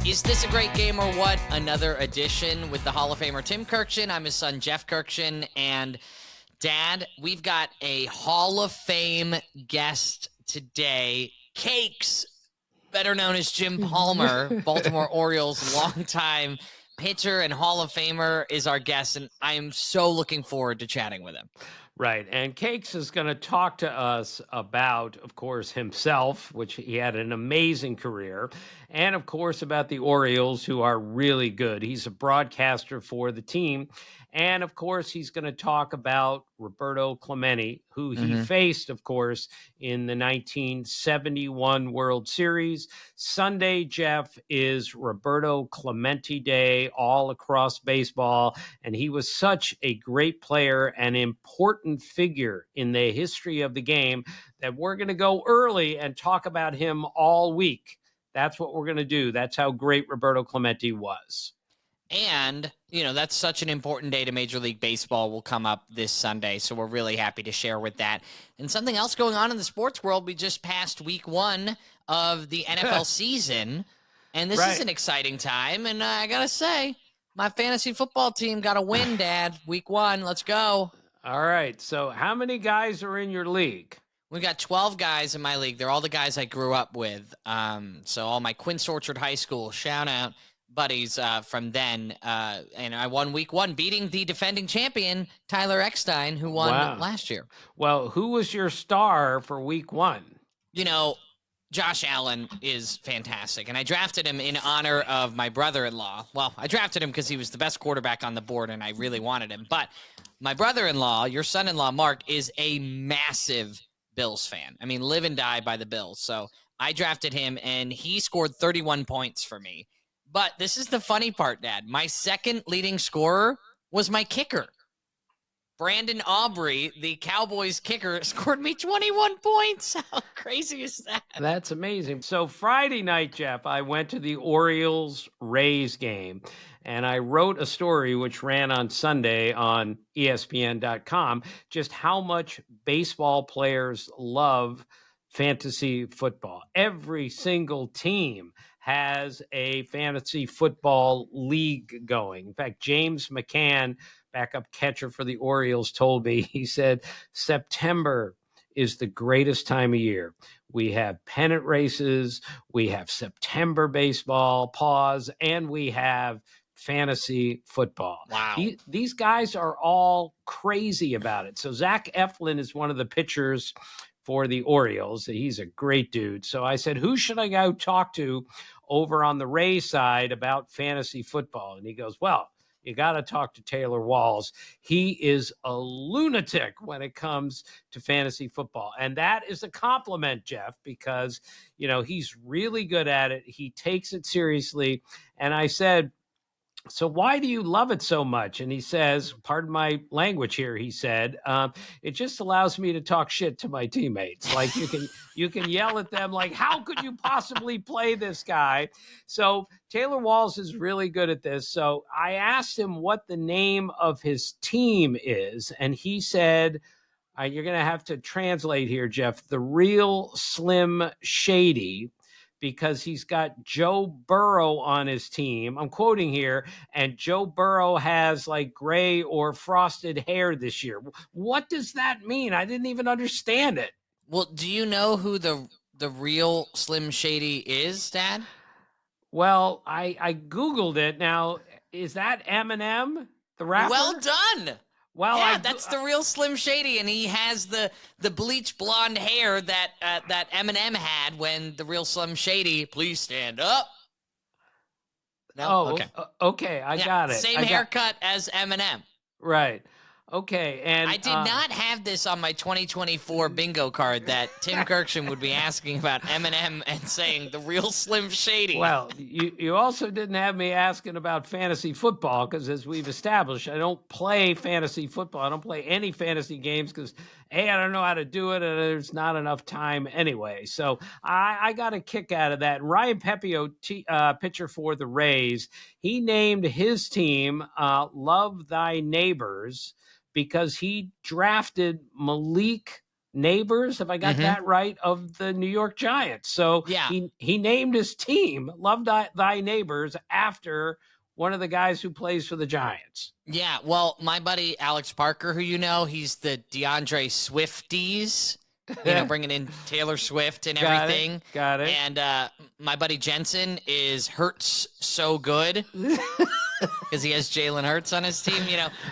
Is this a great game or what? Another edition with the Hall of Famer Tim Kurkjian. I'm his son, Jeff Kurkjian. And Dad, we've got a Hall of Fame guest today. Cakes, better known as Jim Palmer, Baltimore Orioles longtime pitcher and Hall of Famer, is our guest. And I am so looking forward to chatting with him. Right. And Cakes is going to talk to us about, of course, himself, which he had an amazing career, and, of course, about the Orioles, who are really good. He's a broadcaster for the team. And, of course, he's going to talk about Roberto Clemente, who he faced, of course, in the 1971 World Series. Sunday, Jeff, is Roberto Clemente Day all across baseball. And he was such a great player and important figure in the history of the game that we're going to go early and talk about him all week. That's what we're going to do. That's how great Roberto Clemente was. And, you know, that's such an important day to Major League Baseball will come up this Sunday. So we're really happy to share with that. And something else going on in the sports world, we just passed week 1 of the NFL season. And this is an exciting time. And I got to say, my fantasy football team got a win, Dad. Week 1. Let's go. All right. So how many guys are in your league? We've got 12 guys in my league. They're all the guys I grew up with. So all my Quince Orchard High School, shout out. Buddies from then, and I won week 1, beating the defending champion, Tyler Eckstein, who won last year. Well, who was your star for week 1? You know, Josh Allen is fantastic, and I drafted him in honor of my brother-in-law. Well, I drafted him because he was the best quarterback on the board, and I really wanted him. But my brother-in-law, your son-in-law, Mark, is a massive Bills fan. I mean, live and die by the Bills. So I drafted him, and he scored 31 points for me. But this is the funny part, Dad. My second leading scorer was my kicker. Brandon Aubrey, the Cowboys kicker, scored me 21 points. How crazy is that? That's amazing. So Friday night, Jeff, I went to the Orioles-Rays game, and I wrote a story which ran on Sunday on ESPN.com, just how much baseball players love fantasy football. Every single team has a fantasy football league going. In fact, James McCann, backup catcher for the Orioles, told me, he said, September is the greatest time of year. We have pennant races, we have September baseball, pause, and we have fantasy football. Wow. These guys are all crazy about it. So Zach Eflin is one of the pitchers for the Orioles. He's a great dude. So I said, who should I go talk to over on the Rays side about fantasy football? And he goes, well, you got to talk to Taylor Walls. He is a lunatic when it comes to fantasy football. And that is a compliment, Jeff, because, you know, he's really good at it. He takes it seriously. And I said, so why do you love it so much? And he says, pardon my language here, he said, it just allows me to talk shit to my teammates. Like you can yell at them like, how could you possibly play this guy? So Taylor Walls is really good at this. So I asked him what the name of his team is. And he said, you're going to have to translate here, Jeff, the Real Slim Shady, because he's got Joe Burrow on his team. I'm quoting here, and Joe Burrow has like gray or frosted hair this year. What does that mean? I didn't even understand it. Well, do you know who the real Slim Shady is, Dad? Well, I Googled it. Now, is that Eminem, the rapper? Well done. Well, yeah, that's the real Slim Shady, and he has the bleach blonde hair that that Eminem had when the real Slim Shady, please stand up. No? Okay, I got it. Same haircut as Eminem. Right. Okay, and I did not have this on my 2024 bingo card that Tim Kurkjian would be asking about Eminem and saying the real Slim Shady. Well, you also didn't have me asking about fantasy football because, as we've established, I don't play fantasy football. I don't play any fantasy games because, A, I don't know how to do it, and there's not enough time anyway. So I got a kick out of that. And Ryan Pepio, pitcher for the Rays, he named his team Love Thy Neighbors, because he drafted Malik neighbors, have I got Mm-hmm. that right, of the New York Giants. So Yeah. he named his team Love Thy Neighbors after one of the guys who plays for the Giants. Yeah, well, my buddy Alex Parker, who you know, he's the DeAndre Swifties, bringing in Taylor Swift and Got it. everything. Got it. And my buddy Jensen is Hurts so good because he has Jalen Hurts on his team,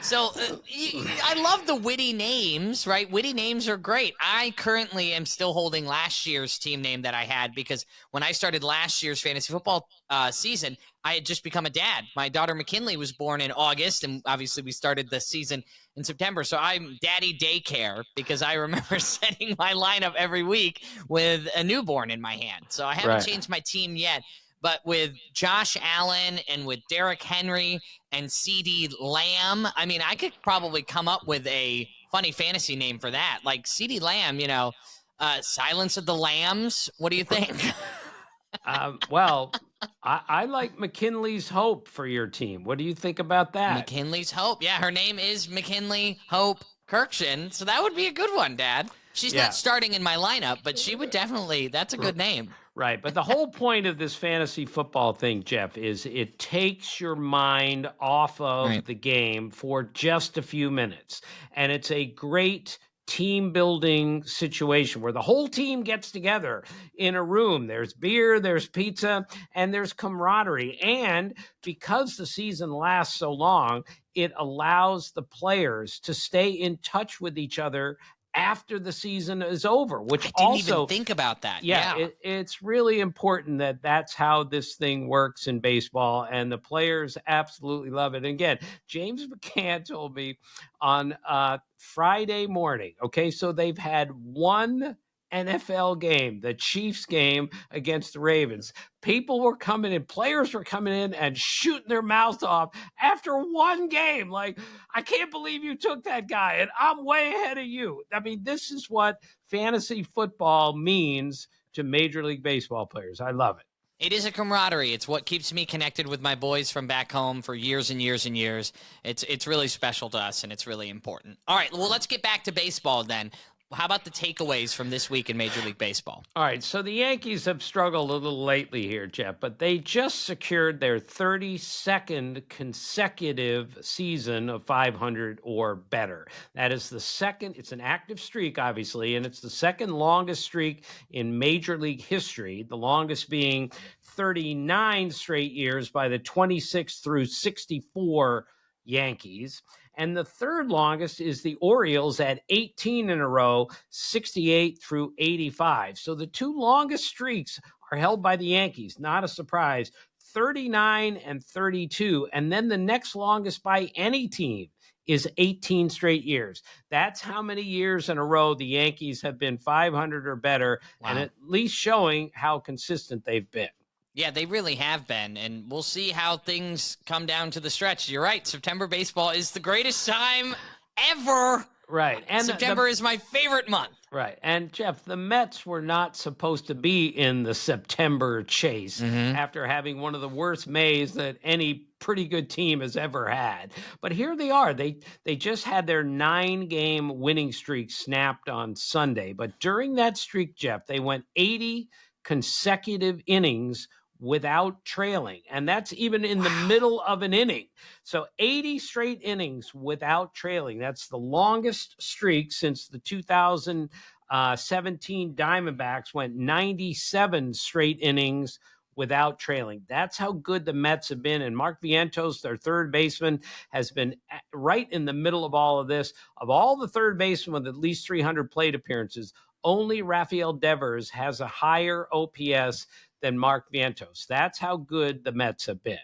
So I love the witty names, right? Witty names are great. I currently am still holding last year's team name that I had because when I started last year's fantasy football season, I had just become a dad. My daughter McKinley was born in August, and obviously we started the season in September. So I'm daddy daycare because I remember setting my lineup every week with a newborn in my hand. So I haven't changed my team yet. But with Josh Allen and with Derrick Henry and CeeDee Lamb, I mean, I could probably come up with a funny fantasy name for that. Like CeeDee Lamb, Silence of the Lambs. What do you think? Well, I like McKinley's Hope for your team. What do you think about that? McKinley's Hope. Yeah, her name is McKinley Hope Kurkjian. So that would be a good one, Dad. She's not starting in my lineup, but she would definitely, that's a good name. Right. But the whole point of this fantasy football thing, Jeff, is it takes your mind off of the game for just a few minutes. And it's a great team building situation where the whole team gets together in a room. There's beer, there's pizza, and there's camaraderie. And because the season lasts so long, it allows the players to stay in touch with each other after the season is over, which I didn't even think about that. It's really important that that's how this thing works in baseball, and the players absolutely love it. And again, James McCann told me on Friday morning, okay, so they've had one NFL game, the Chiefs game against the Ravens. People were coming in, players were coming in and shooting their mouths off after one game. Like, I can't believe you took that guy, and I'm way ahead of you. I mean, this is what fantasy football means to Major League Baseball players. I love it. It is a camaraderie. It's what keeps me connected with my boys from back home for years and years and years. It's really special to us, and it's really important. All right, well, let's get back to baseball then. How about the takeaways from this week in Major League Baseball? All right, so the Yankees have struggled a little lately here, Jeff, but they just secured their 32nd consecutive season of 500 or better. That is the second, it's an active streak, obviously, and it's the second longest streak in Major League history, the longest being 39 straight years by the 26 through 64 Yankees. And the third longest is the Orioles at 18 in a row, 68 through 85. So the two longest streaks are held by the Yankees. Not a surprise. 39 and 32. And then the next longest by any team is 18 straight years. That's how many years in a row the Yankees have been 500 or better, and at least showing how consistent they've been. Yeah, they really have been, and we'll see how things come down to the stretch. You're right. September baseball is the greatest time ever. Right. And September is my favorite month. Right. And Jeff, the Mets were not supposed to be in the September chase after having one of the worst Mays that any pretty good team has ever had. But here they are. They just had their 9-game winning streak snapped on Sunday. But during that streak, Jeff, they went 80 consecutive innings without trailing. And that's even in the middle of an inning. So 80 straight innings without trailing. That's the longest streak since the 2017 Diamondbacks went 97 straight innings without trailing. That's how good the Mets have been. And Mark Vientos, their third baseman, has been right in the middle of all of this. Of all the third basemen with at least 300 plate appearances, only Rafael Devers has a higher OPS than Mark Vientos. That's how good the Mets have been.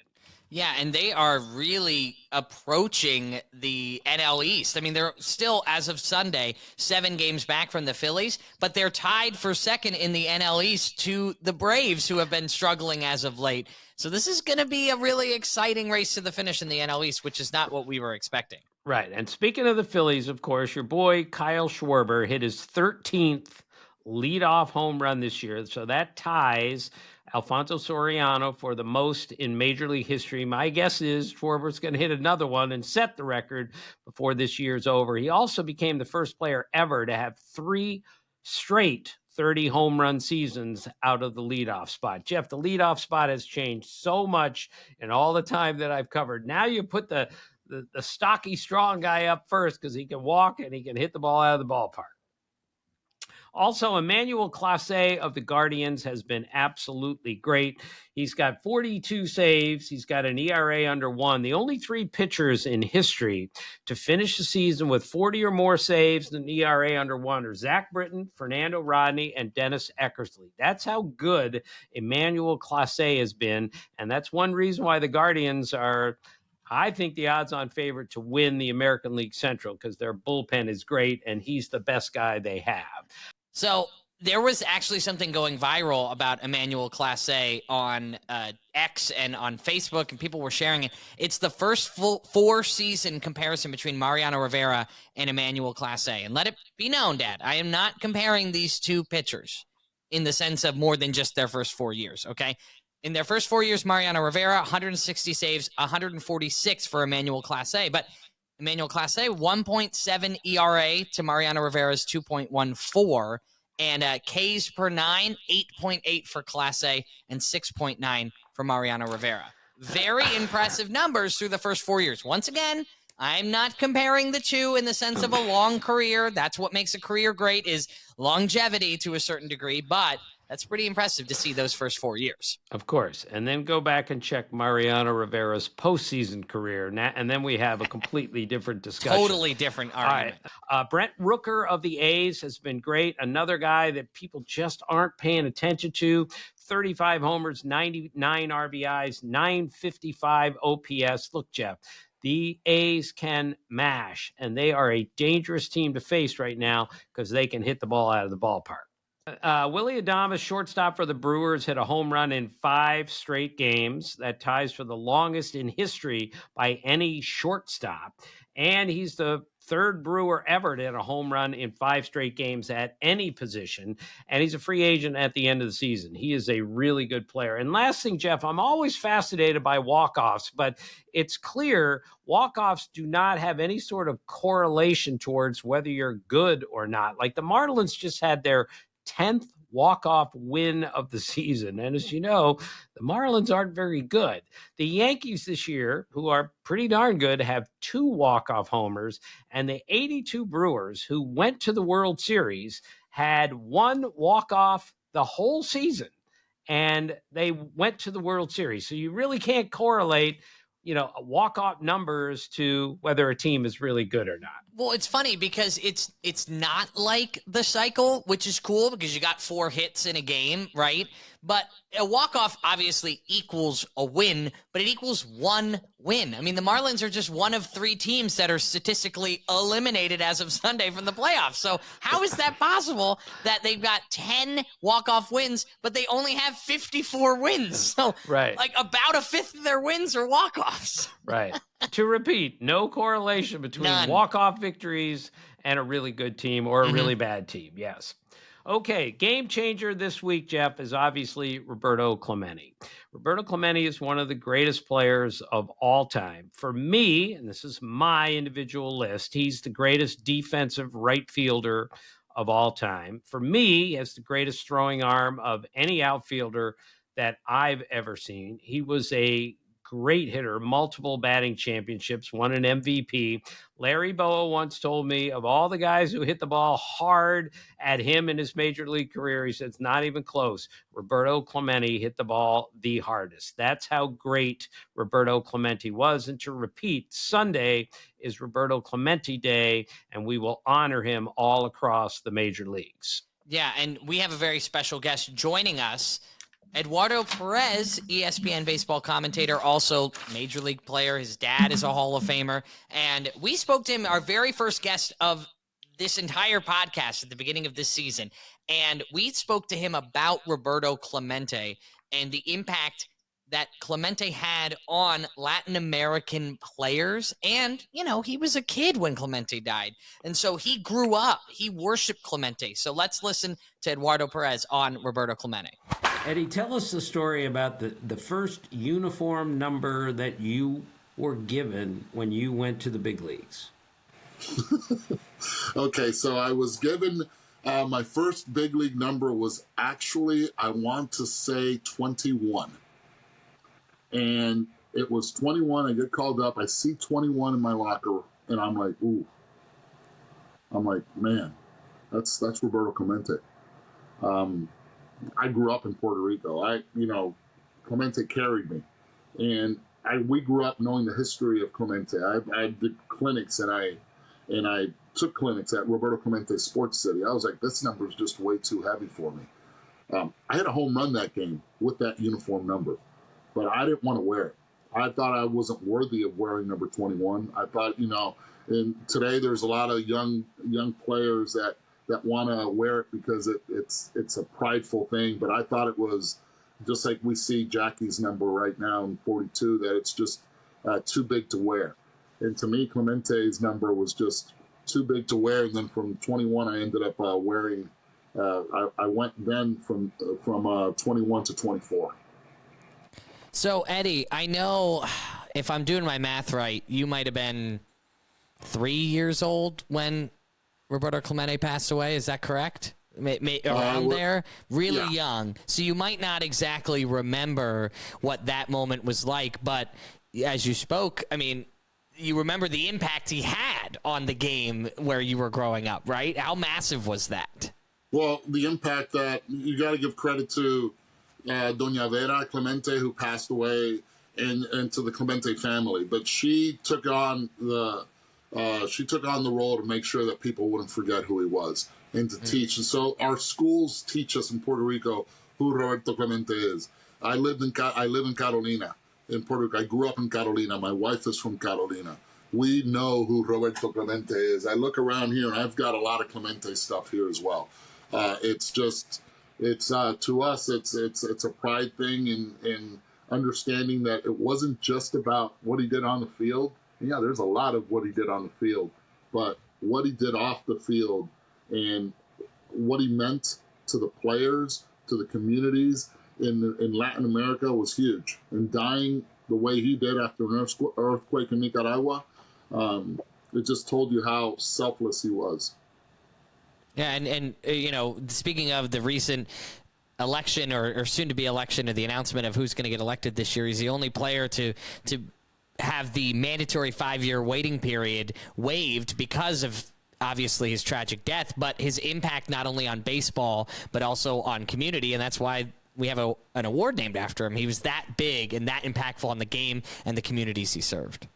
Yeah, and they are really approaching the NL East. I mean, they're still, as of Sunday, 7 games back from the Phillies, but they're tied for second in the NL East to the Braves, who have been struggling as of late. So this is going to be a really exciting race to the finish in the NL East, which is not what we were expecting. Right. And speaking of the Phillies, of course, your boy Kyle Schwarber hit his 13th leadoff home run this year. So that ties Alfonso Soriano for the most in Major League history. My guess is Schwarber's going to hit another one and set the record before this year's over. He also became the first player ever to have 3 straight 30 home run seasons out of the leadoff spot. Jeff, the leadoff spot has changed so much in all the time that I've covered. Now you put the stocky, strong guy up first because he can walk and he can hit the ball out of the ballpark. Also, Emmanuel Clase of the Guardians has been absolutely great. He's got 42 saves. He's got an ERA under 1. The only 3 pitchers in history to finish the season with 40 or more saves and an ERA under 1 are Zach Britton, Fernando Rodney, and Dennis Eckersley. That's how good Emmanuel Clase has been, and that's one reason why the Guardians are, I think, the odds-on favorite to win the American League Central because their bullpen is great, and he's the best guy they have. So there was actually something going viral about Emmanuel Clase on X and on Facebook, and people were sharing it. It's the first full 4-season comparison between Mariano Rivera and Emmanuel Clase. And let it be known, Dad, I am not comparing these two pitchers in the sense of more than just their first 4 years, okay? In their first 4 years, Mariano Rivera, 160 saves, 146 for Emmanuel Clase. But Emmanuel Clase, 1.7 ERA to Mariano Rivera's 2.14, and Ks per 9, 8.8 for Clase, and 6.9 for Mariano Rivera. Very impressive numbers through the first 4 years. Once again, I'm not comparing the two in the sense of a long career. That's what makes a career great, is longevity to a certain degree, but that's pretty impressive to see those first 4 years. Of course. And then go back and check Mariano Rivera's postseason career. And then we have a completely different discussion. Totally different argument. Brent Rooker of the A's has been great. Another guy that people just aren't paying attention to. 35 homers, 99 RBIs, 955 OPS. Look, Jeff, the A's can mash, and they are a dangerous team to face right now because they can hit the ball out of the ballpark. Willie Adames, shortstop for the Brewers, hit a home run in 5 straight games. That ties for the longest in history by any shortstop. And he's the 3rd Brewer ever to hit a home run in 5 straight games at any position. And he's a free agent at the end of the season. He is a really good player. And last thing, Jeff, I'm always fascinated by walk-offs, but it's clear walk-offs do not have any sort of correlation towards whether you're good or not. Like the Marlins just had their 10th walk-off win of the season. And as you know, the Marlins aren't very good. The Yankees this year, who are pretty darn good, have 2 walk-off homers. And the 82 Brewers, who went to the World Series, had 1 walk-off the whole season. And they went to the World Series. So you really can't correlate, walk-off numbers to whether a team is really good or not. Well, it's funny because it's not like the cycle, which is cool because you got 4 hits in a game, right? But a walk-off obviously equals a win, but it equals 1 win. I mean, the Marlins are just one of 3 teams that are statistically eliminated as of Sunday from the playoffs. So how is that possible that they've got 10 walk-off wins, but they only have 54 wins? So right. Like about a fifth of their wins are walk-offs. Right. To repeat, no correlation between walk-off victories and a really good team or a really bad team. Yes. Okay, game changer this week, Jeff, is obviously Roberto Clemente. Roberto Clemente is one of the greatest players of all time. For me, and this is my individual list, he's the greatest defensive right fielder of all time. For me, he has the greatest throwing arm of any outfielder that I've ever seen. He was a great hitter, multiple batting championships, won an MVP. Larry Boa once told me, of all the guys who hit the ball hard at him in his major league career, he said, it's not even close. Roberto Clemente hit the ball the hardest. That's how great Roberto Clemente was. And to repeat, Sunday is Roberto Clemente Day, and we will honor him all across the major leagues. Yeah, and we have a very special guest joining us. Eduardo Perez, ESPN baseball commentator, also major league player. His dad is a Hall of Famer. And we spoke to him, our very first guest of this entire podcast at the beginning of this season. And we spoke to him about Roberto Clemente and the impact that Clemente had on Latin American players. And, he was a kid when Clemente died. And so he grew up. He worshiped Clemente. So let's listen to Eduardo Perez on Roberto Clemente. Eddie, tell us the story about the first uniform number that you were given when you went to the big leagues. Okay, so I was given my first big league number was actually, I want to say 21. And it was 21. I get called up. I see 21 in my locker, and I'm like, ooh. I'm like, man, that's Roberto Clemente. I grew up in Puerto Rico. Clemente carried me, and we grew up knowing the history of Clemente. I did clinics, and I took clinics at Roberto Clemente Sports City. I was like, this number is just way too heavy for me. I had a home run that game with that uniform number, but I didn't want to wear it. I thought I wasn't worthy of wearing number 21. I thought, and today there's a lot of young players that want to wear it because it's a prideful thing. But I thought it was just like we see Jackie's number right now in 42, that it's just too big to wear. And to me, Clemente's number was just too big to wear. And then from 21, I ended up wearing. I went then from 21 to 24. So, Eddie, I know if I'm doing my math right, you might have been 3 years old when Roberto Clemente passed away. Is that correct? Around there? Really young. So you might not exactly remember what that moment was like, but as you spoke, I mean, you remember the impact he had on the game where you were growing up, right? How massive was that? Well, the impact that you got to give credit to Doña Vera Clemente, who passed away, and to the Clemente family. But she took on the role to make sure that people wouldn't forget who he was and to teach. And so our schools teach us in Puerto Rico who Roberto Clemente is. I live in Carolina, in Puerto Rico. I grew up in Carolina. My wife is from Carolina. We know who Roberto Clemente is. I look around here, and I've got a lot of Clemente stuff here as well. It's to us, it's a pride thing in understanding that it wasn't just about what he did on the field. Yeah, there's a lot of what he did on the field, but what he did off the field and what he meant to the players, to the communities in Latin America was huge. And dying the way he did after an earthquake in Nicaragua, it just told you how selfless he was. Yeah, and speaking of the recent election or soon-to-be election, or the announcement of who's going to get elected this year, he's the only player to have the mandatory 5-year waiting period waived because of obviously his tragic death, but his impact not only on baseball but also on community, and that's why we have an award named after him. He was that big and that impactful on the game and the communities he served.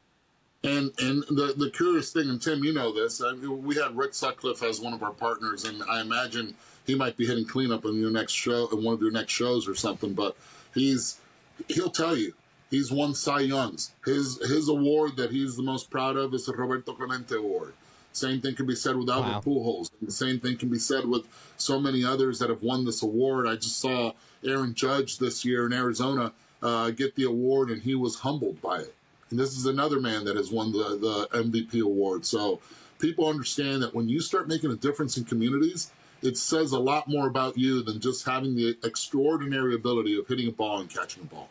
And the curious thing, and Tim, you know this, we had Rick Sutcliffe as one of our partners, and I imagine he might be hitting cleanup in your next show, in one of your next shows or something. But he'll tell you he's won Cy Youngs. His award that he's the most proud of is the Roberto Clemente Award. Same thing can be said with Albert Pujols. And the same thing can be said with so many others that have won this award. I just saw Aaron Judge this year in Arizona get the award, and he was humbled by it. And this is another man that has won the MVP award. So people understand that when you start making a difference in communities, it says a lot more about you than just having the extraordinary ability of hitting a ball and catching a ball.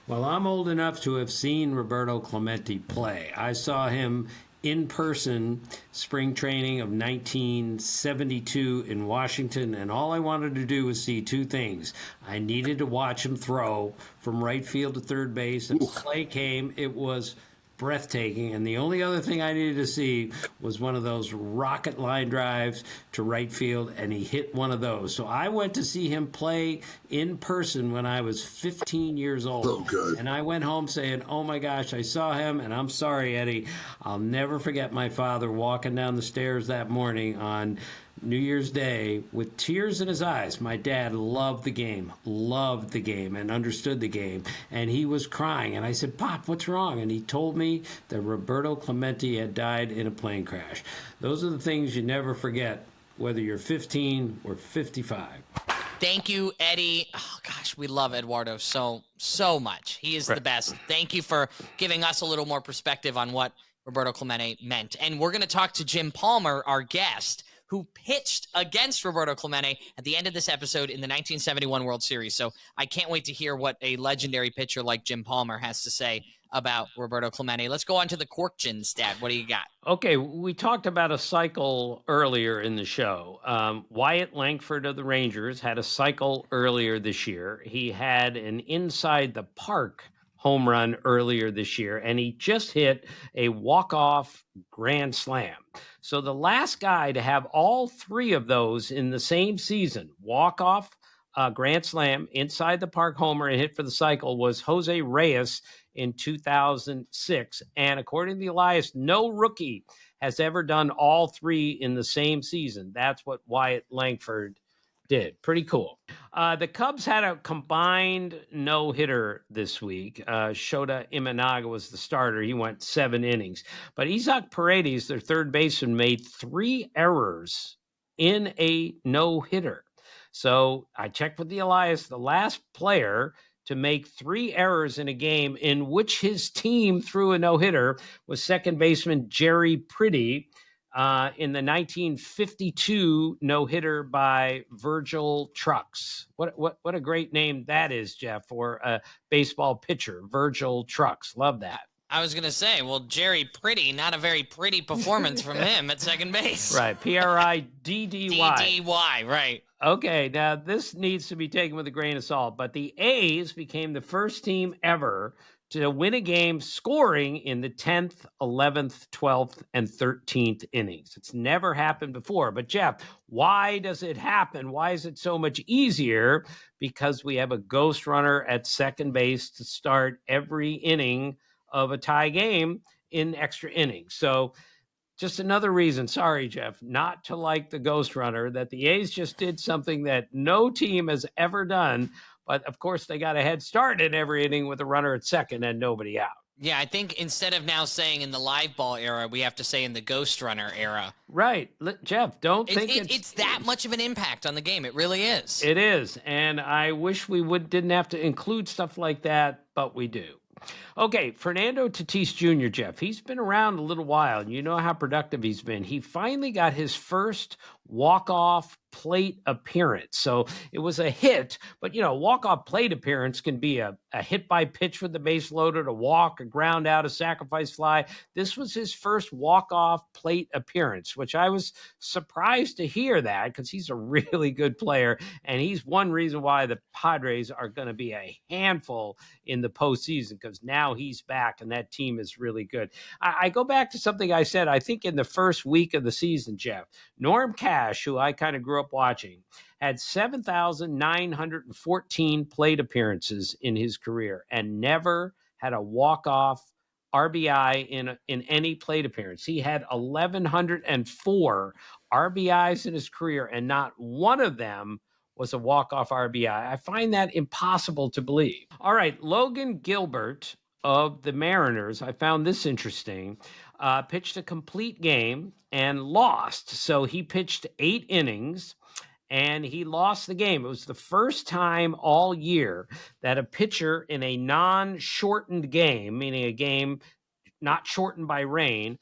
Well, I'm old enough to have seen Roberto Clemente play. I saw him in person spring training of 1972 in Washington, and all I wanted to do was see two things. I needed to watch him throw from right field to third base, and the play came. It was breathtaking, and the only other thing I needed to see was one of those rocket line drives to right field, and he hit one of those. So I went to see him play in person when I was 15 years old. Oh, good. And I went home saying, oh my gosh, I saw him, and I'm sorry, Eddie, I'll never forget my father walking down the stairs that morning on New Year's Day with tears in his eyes. My dad loved the game, and understood the game, and he was crying. And I said, Pop, what's wrong? And he told me that Roberto Clemente had died in a plane crash. Those are the things you never forget, whether you're 15 or 55. Thank you, Eddie. Oh, gosh, we love Eduardo so much. He is the best. Thank you for giving us a little more perspective on what Roberto Clemente meant. And we're going to talk to Jim Palmer, our guest, who pitched against Roberto Clemente at the end of this episode in the 1971 World Series. So I can't wait to hear what a legendary pitcher like Jim Palmer has to say about Roberto Clemente. Let's go on to the Kurkjian stat. What do you got? Okay, we talked about a cycle earlier in the show. Wyatt Langford of the Rangers had a cycle earlier this year. He had an inside the park home run earlier this year, and he just hit a walk-off grand slam. So the last guy to have all three of those in the same season, walk-off, grand slam, inside the park homer, and hit for the cycle, was Jose Reyes in 2006. And according to Elias, no rookie has ever done all three in the same season. That's what Wyatt Langford did. Pretty cool. The Cubs had a combined no-hitter this week. Shota Imanaga was the starter. He went 7 innings. But Isaac Paredes, their third baseman, made 3 errors in a no-hitter. So I checked with the Elias, the last player to make 3 errors in a game in which his team threw a no-hitter was second baseman Jerry Pretty in the 1952 no-hitter by Virgil Trucks. What a great name that is, Jeff, for a baseball pitcher, Virgil Trucks. Love that. I was going to say, well, Jerry Pretty, not a very pretty performance from him at second base. Right, Priddy. DDY, right. Okay, now this needs to be taken with a grain of salt, but the A's became the first team ever to win a game scoring in the 10th, 11th, 12th, and 13th innings. It's never happened before. But Jeff, why does it happen? Why is it so much easier? Because we have a ghost runner at second base to start every inning of a tie game in extra innings. So just another reason, sorry, Jeff, not to like the ghost runner, that the A's just did something that no team has ever done. But, of course, they got a head start in every inning with a runner at second and nobody out. Yeah, I think instead of now saying in the live ball era, we have to say in the ghost runner era. Right. Jeff, don't think it's that much of an impact on the game. It really is. It is. And I wish we didn't have to include stuff like that, but we do. Okay, Fernando Tatis Jr., Jeff, he's been around a little while, and you know how productive he's been. He finally got his first walk-off plate appearance. So it was a hit, but, walk-off plate appearance can be a hit by pitch with the base loaded, a walk, a ground out, a sacrifice fly. This was his first walk-off plate appearance, which I was surprised to hear that because he's a really good player, and he's one reason why the Padres are going to be a handful in the postseason because now he's back and that team is really good. I go back to something I said, I think in the first week of the season, Jeff. Norm Cash, who I kind of grew up watching, had 7,914 plate appearances in his career and never had a walk-off RBI in any plate appearance. He had 1,104 RBIs in his career, and not one of them was a walk-off RBI. I find that impossible to believe. All right, Logan Gilbert of the Mariners, I found this interesting, pitched a complete game and lost. So he pitched 8 innings and he lost the game. It was the first time all year that a pitcher in a non-shortened game, meaning a game not shortened by rain,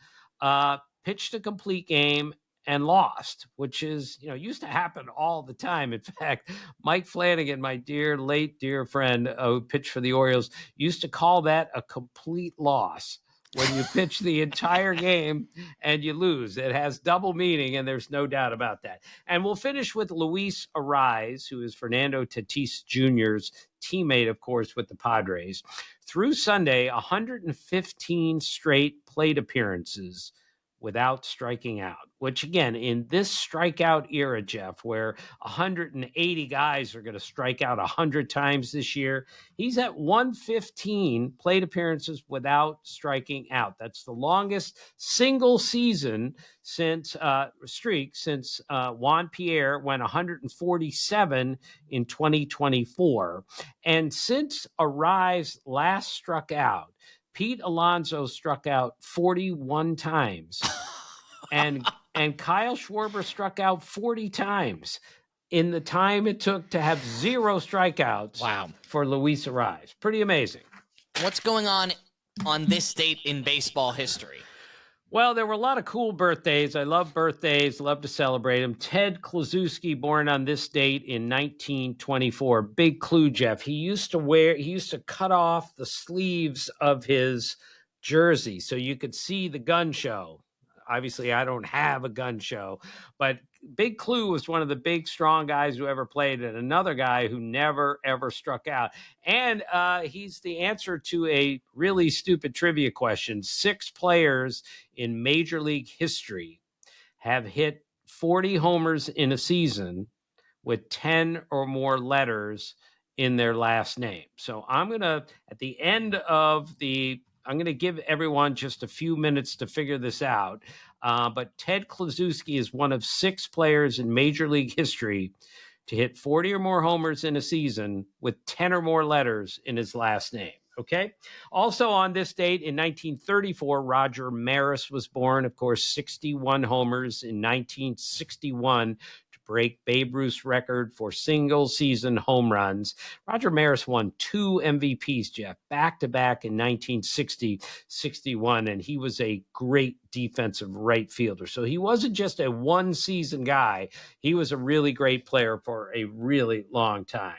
pitched a complete game and lost, which is, used to happen all the time. In fact, Mike Flanagan, my late dear friend who pitched for the Orioles, used to call that a complete loss. When you pitch the entire game and you lose, it has double meaning, and there's no doubt about that. And we'll finish with Luis Arraez, who is Fernando Tatis Jr.'s teammate, of course, with the Padres. Through Sunday, 115 straight plate appearances without striking out, which again, in this strikeout era, Jeff, where 180 guys are going to strike out 100 times this year, he's at 115 plate appearances without striking out. That's the longest single season streak since Juan Pierre went 147 in 2024. And since Arraez last struck out, Pete Alonso struck out 41 times, and Kyle Schwarber struck out 40 times. in the time it took to have 0 strikeouts. Wow. For Luis Ariz. Pretty amazing. What's going on this date in baseball history? Well, there were a lot of cool birthdays. I love birthdays, love to celebrate them. Ted Kluszewski, born on this date in 1924. Big clue, Jeff. He used to cut off the sleeves of his jersey so you could see the gun show. Obviously, I don't have a gun show, but Big Clue was one of the big, strong guys who ever played, and another guy who never, ever struck out. And he's the answer to a really stupid trivia question. 6 players in Major League history have hit 40 homers in a season with 10 or more letters in their last name. So I'm going to, at the end of I'm going to give everyone just a few minutes to figure this out. But Ted Kluszewski is one of 6 players in Major League history to hit 40 or more homers in a season with 10 or more letters in his last name. Okay. Also on this date in 1934, Roger Maris was born. Of course, 61 homers in 1961 to break Babe Ruth's record for single season home runs. Roger Maris won 2 MVPs, Jeff, back to back in 1960, 61, and he was a great defensive right fielder. So he wasn't just a one season guy. He was a really great player for a really long time.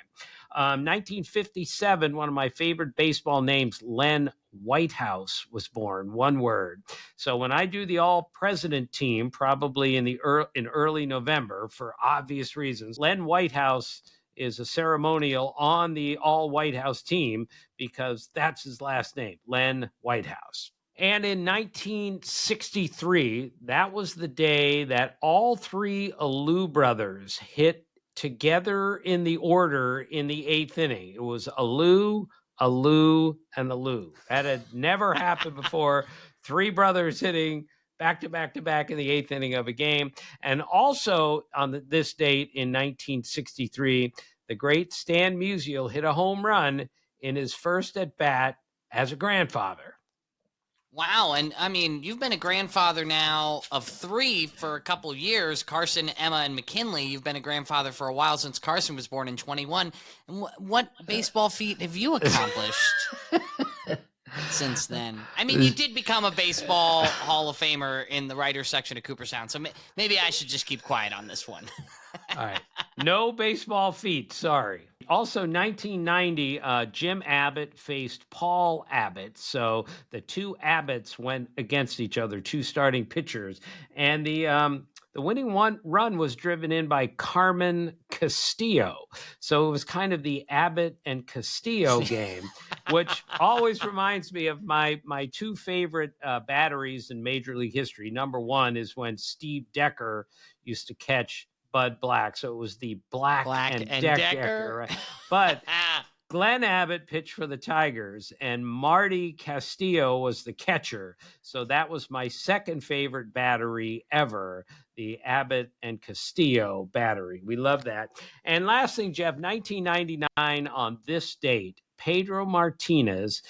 1957, one of my favorite baseball names, Len Whitehouse, was born. One word. So when I do the all-president team, probably in early November, for obvious reasons, Len Whitehouse is a ceremonial on the all-White House team because that's his last name, Len Whitehouse. And in 1963, that was the day that all 3 Alou brothers hit together in the order in the 8th inning. It was Alou, and Alou. That had never happened before. 3 brothers hitting back to back in the 8th inning of a game. And also on this date in 1963, the great Stan Musial hit a home run in his first at bat as a grandfather. Wow. And I mean, you've been a grandfather now of 3 for a couple of years. Carson, Emma, and McKinley. You've been a grandfather for a while since Carson was born in 21. And what baseball feat have you accomplished since then? I mean, you did become a baseball Hall of Famer in the writer's section of Cooperstown. So maybe I should just keep quiet on this one. All right. No baseball feat. Sorry. Also, 1990, Jim Abbott faced Paul Abbott. So the 2 Abbotts went against each other, 2 starting pitchers. And the winning run was driven in by Carmen Castillo. So it was kind of the Abbott and Castillo game, which always reminds me of my 2 favorite batteries in Major League history. Number 1 is when Steve Decker used to catch Bud Black. So it was the Black and Decker. Right? But Glenn Abbott pitched for the Tigers and Marty Castillo was the catcher. So that was my second favorite battery ever, the Abbott and Castillo battery. We love that. And last thing, Jeff, 1999 on this date, Pedro Martinez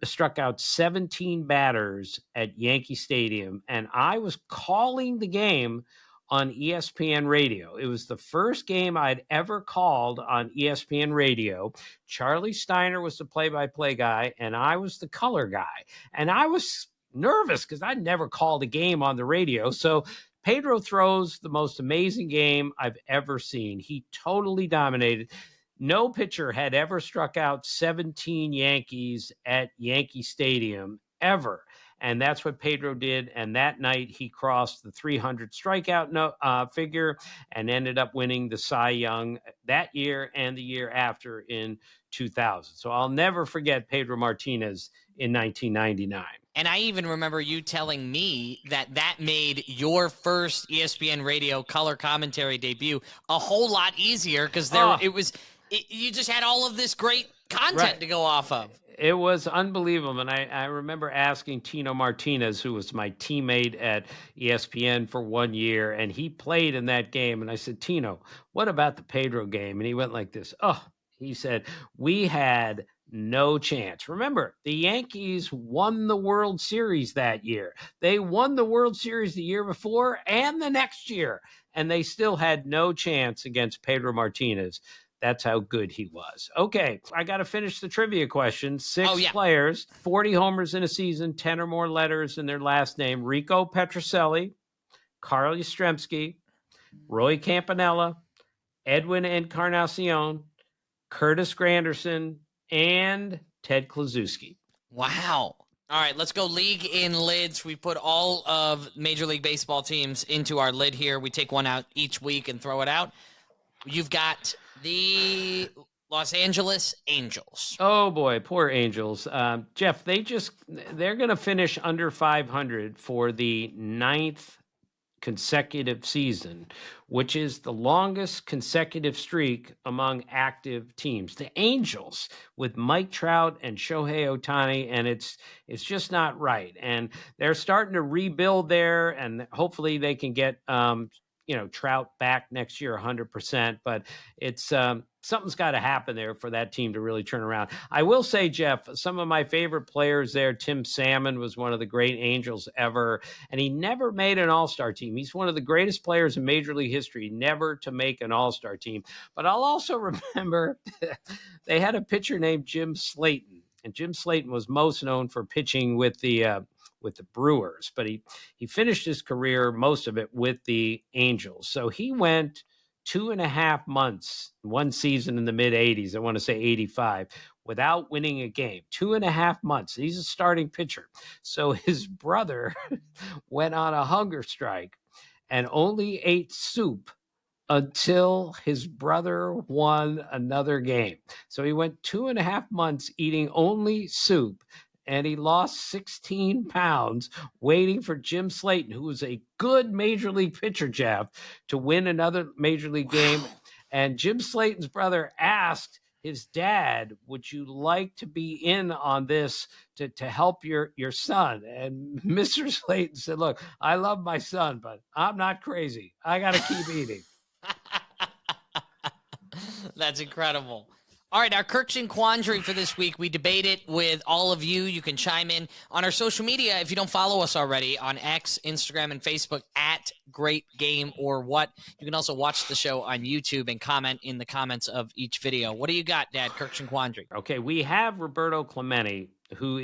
struck out 17 batters at Yankee Stadium. And I was calling the game on ESPN radio. It was the first game I'd ever called on ESPN radio. Charlie Steiner was the play-by-play guy, and I was the color guy. And I was nervous because I'd never called a game on the radio. So Pedro throws the most amazing game I've ever seen. He totally dominated. No pitcher had ever struck out 17 Yankees at Yankee Stadium ever. And that's what Pedro did. And that night he crossed the 300 strikeout figure and ended up winning the Cy Young that year and the year after in 2000. So I'll never forget Pedro Martinez in 1999. And I even remember you telling me that made your first ESPN radio color commentary debut a whole lot easier because you just had all of this great content to go off of. It was unbelievable. And I remember asking Tino Martinez, who was my teammate at ESPN for 1 year, and he played in that game. And I said, Tino, what about the Pedro game? And he went like this. He said, we had no chance. Remember, the Yankees won the World Series that year. They won the World Series the year before and the next year. and they still had no chance against Pedro Martinez. That's how good he was. Okay, I got to finish the trivia question. Six players, 40 homers in a season, 10 or more letters in their last name. Rico Petrocelli, Carl Yastrzemski, Roy Campanella, Edwin Encarnacion, Curtis Granderson, and Ted Kluszewski. Wow. All right, let's go league in lids. We put all of Major League Baseball teams into our lid here. We take one out each week and throw it out. You've got the Los Angeles Angels. Oh boy, poor Angels. Jeff, they're going to finish under 500 for the 9th consecutive season, which is the longest consecutive streak among active teams. The Angels with Mike Trout and Shohei Ohtani, and it's just not right. And they're starting to rebuild there, and hopefully they can get Trout back next year 100%, but it's something's got to happen there for that team to really turn around. I will say, Jeff, some of my favorite players there, Tim Salmon was one of the great Angels ever, and he never made an all-star team. He's one of the greatest players in Major League history never to make an all-star team. But I'll also remember they had a pitcher named Jim Slayton, and Jim Slayton was most known for pitching with the Brewers, but he finished his career, most of it, with the Angels. So he went 2.5 months, one season in the mid-'80s, I want to say 85, without winning a game. 2.5 months. He's a starting pitcher. So his brother went on a hunger strike and only ate soup until his brother won another game. So he went 2.5 months eating only soup, and he lost 16 pounds waiting for Jim Slayton, who was a good Major League pitcher, Jeff, to win another Major League game. And Jim Slayton's brother asked his dad, would you like to be in on this to help your son? And Mr. Slayton said, look, I love my son, but I'm not crazy. I got to keep eating. That's incredible. All right, our Kurkjian Quandary for this week, we debate it with all of you. You can chime in on our social media if you don't follow us already on X, Instagram, and Facebook at Great Game or What. You can also watch the show on YouTube and comment in the comments of each video. What do you got, Dad, Kurkjian Quandary? Okay, we have Roberto Clemente, who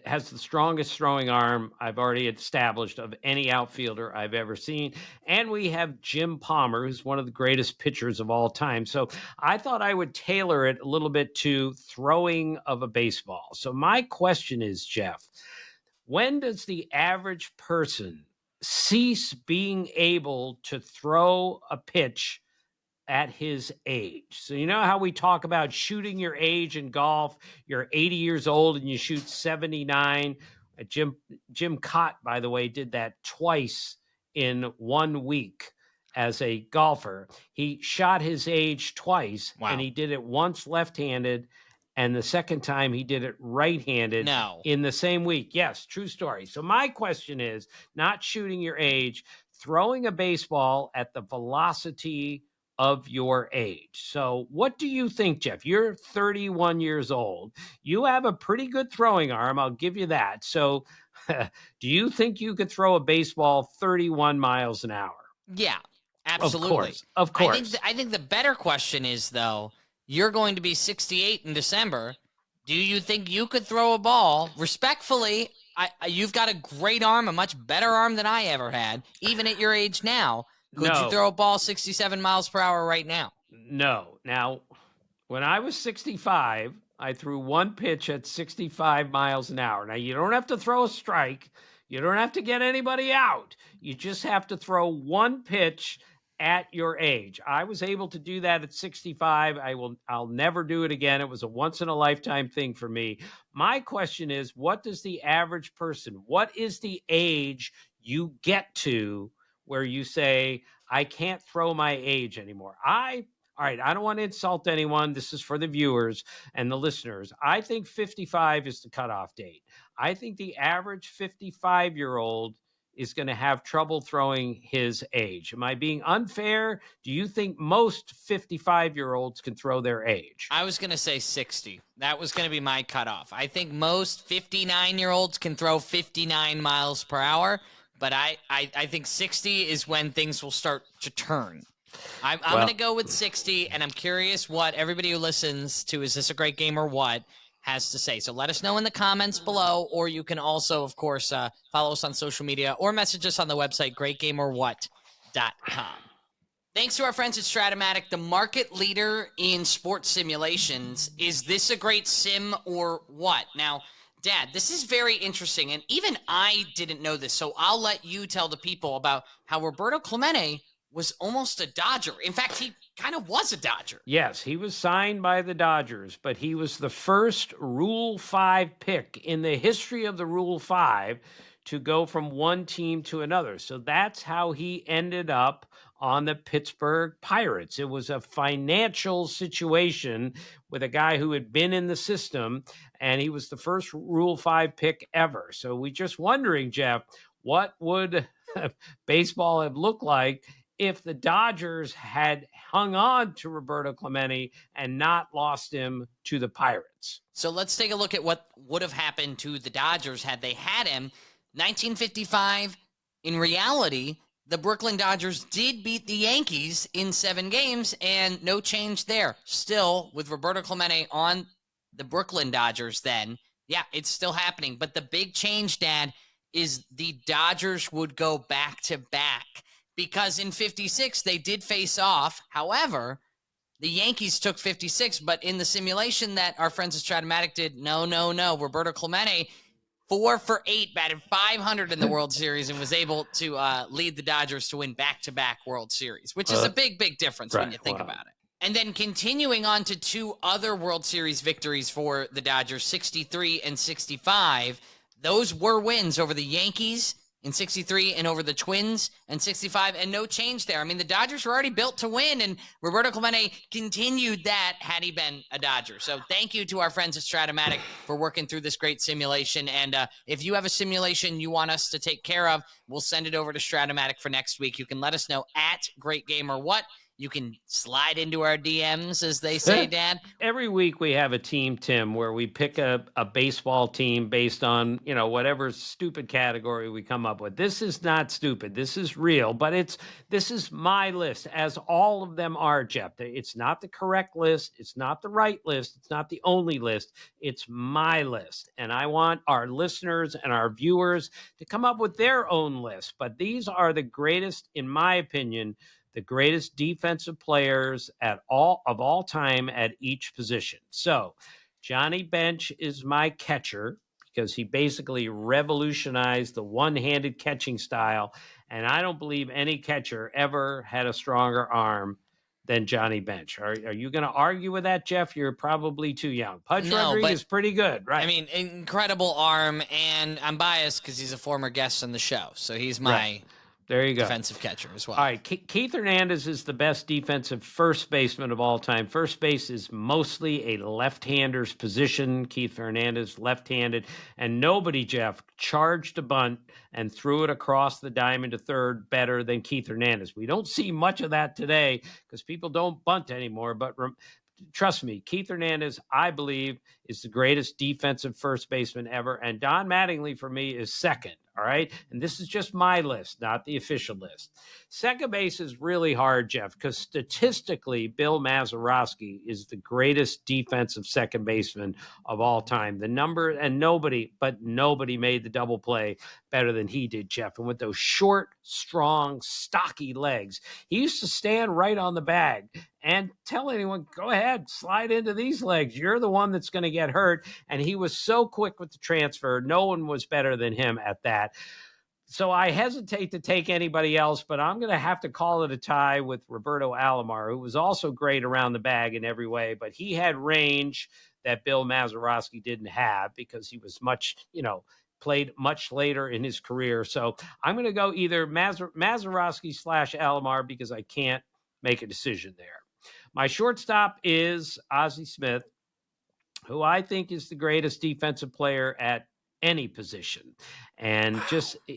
has the strongest throwing arm I've already established of any outfielder I've ever seen. And we have Jim Palmer, who's one of the greatest pitchers of all time. So I thought I would tailor it a little bit to throwing of a baseball. So my question is, Jeff, when does the average person cease being able to throw a pitch at his age? So you know how we talk about shooting your age in golf? You're 80 years old and you shoot 79. Jim Cott, by the way, did that twice in 1 week as a golfer. He shot his age twice. Wow. And he did it once left-handed, and the second time he did it right-handed in the same week. Yes, true story. So my question is, not shooting your age, throwing a baseball at the velocity of your age. So what do you think, Jeff? You're 31 years old. You have a pretty good throwing arm. I'll give you that. So do you think you could throw a baseball 31 miles an hour? Yeah, absolutely. Of course. I think the better question is, though, you're going to be 68 in December. Do you think you could throw a ball respectfully? You've got a great arm, a much better arm than I ever had, even at your age now. Could you throw a ball 67 miles per hour right now? No. Now, when I was 65, I threw one pitch at 65 miles an hour. Now, you don't have to throw a strike. You don't have to get anybody out. You just have to throw one pitch at your age. I was able to do that at 65. I'll never do it again. It was a once in a lifetime thing for me. My question is, what does the average person, what is the age you get to where you say, I can't throw my age anymore? All right, I don't want to insult anyone. This is for the viewers and the listeners. I think 55 is the cutoff date. I think the average 55-year-old is going to have trouble throwing his age. Am I being unfair? Do you think most 55-year-olds can throw their age? I was going to say 60. That was going to be my cutoff. I think most 59-year-olds can throw 59 miles per hour. but I think 60 is when things will start to turn. I'm Well- going to go with 60, and I'm curious what everybody who listens to Is This a Great Game or What has to say. So let us know in the comments below, or you can also, of course, follow us on social media or message us on the website, greatgameorwhat.com. Thanks to our friends at Stratomatic, the market leader in sports simulations. Is this a great sim or what? Now, Dad, this is very interesting, and even I didn't know this, so I'll let you tell the people about how Roberto Clemente was almost a Dodger. In fact, he kind of was a Dodger. Yes, he was signed by the Dodgers, but he was the first Rule 5 pick in the history of the Rule 5 to go from one team to another. So that's how he ended up on the Pittsburgh Pirates. It was a financial situation with a guy who had been in the system, and he was the first Rule 5 pick ever. So we're just wondering, Jeff, what would baseball have looked like if the Dodgers had hung on to Roberto Clemente and not lost him to the Pirates? So let's take a look at what would have happened to the Dodgers had they had him. 1955, in reality, the Brooklyn Dodgers did beat the Yankees in 7 games, and no change there. Still, with Roberto Clemente on the Brooklyn Dodgers then, yeah, it's still happening. But the big change, Dad, is the Dodgers would go back-to-back. Because in 56, they did face off. However, the Yankees took 56, but in the simulation that our friends at Stratomatic did, no. Roberto Clemente, 4 for 8, batted .500 in the World Series and was able to lead the Dodgers to win back-to-back World Series, which is a big difference when you think about it. And then continuing on to 2 other World Series victories for the Dodgers, 63 and 65. Those were wins over the Yankees in 63 and over the Twins in 65, and no change there. I mean, the Dodgers were already built to win, and Roberto Clemente continued that had he been a Dodger. So thank you to our friends at Stratomatic for working through this great simulation. And if you have a simulation you want us to take care of, we'll send it over to Stratomatic for next week. You can let us know at Great Game or What. You can slide into our DMs, as they say, Dad. Every week we have a team, Tim, where we pick a baseball team based on, whatever stupid category we come up with. This is not stupid. This is real, but this is my list, as all of them are, Jeff. It's not the correct list. It's not the right list. It's not the only list. It's my list. And I want our listeners and our viewers to come up with their own list. But these are the greatest, in my opinion, the greatest defensive players of all time at each position. So Johnny Bench is my catcher because he basically revolutionized the one-handed catching style. And I don't believe any catcher ever had a stronger arm than Johnny Bench. Are you going to argue with that, Jeff? You're probably too young. Pudge Rodriguez is pretty good, right? I mean, incredible arm, and I'm biased because he's a former guest on the show. So he's my... There you go. Defensive catcher as well. All right. Keith Hernandez is the best defensive first baseman of all time. First base is mostly a left-hander's position. Keith Hernandez, left-handed. And nobody, Jeff, charged a bunt and threw it across the diamond to third better than Keith Hernandez. We don't see much of that today because people don't bunt anymore. But trust me, Keith Hernandez, I believe, is the greatest defensive first baseman ever. And Don Mattingly, for me, is second. All right. And this is just my list, not the official list. Second base is really hard, Jeff, because statistically, Bill Mazeroski is the greatest defensive second baseman of all time. Nobody made the double play better than he did, Jeff. And with those short, strong, stocky legs, he used to stand right on the bag and tell anyone, go ahead, slide into these legs. You're the one that's going to get hurt. And he was so quick with the transfer. No one was better than him at that. So I hesitate to take anybody else, but I'm going to have to call it a tie with Roberto Alomar, who was also great around the bag in every way, but he had range that Bill Mazeroski didn't have because he was played much later in his career. So I'm going to go either Mazeroski / Alomar because I can't make a decision there. My shortstop is Ozzie Smith, who I think is the greatest defensive player at any position. And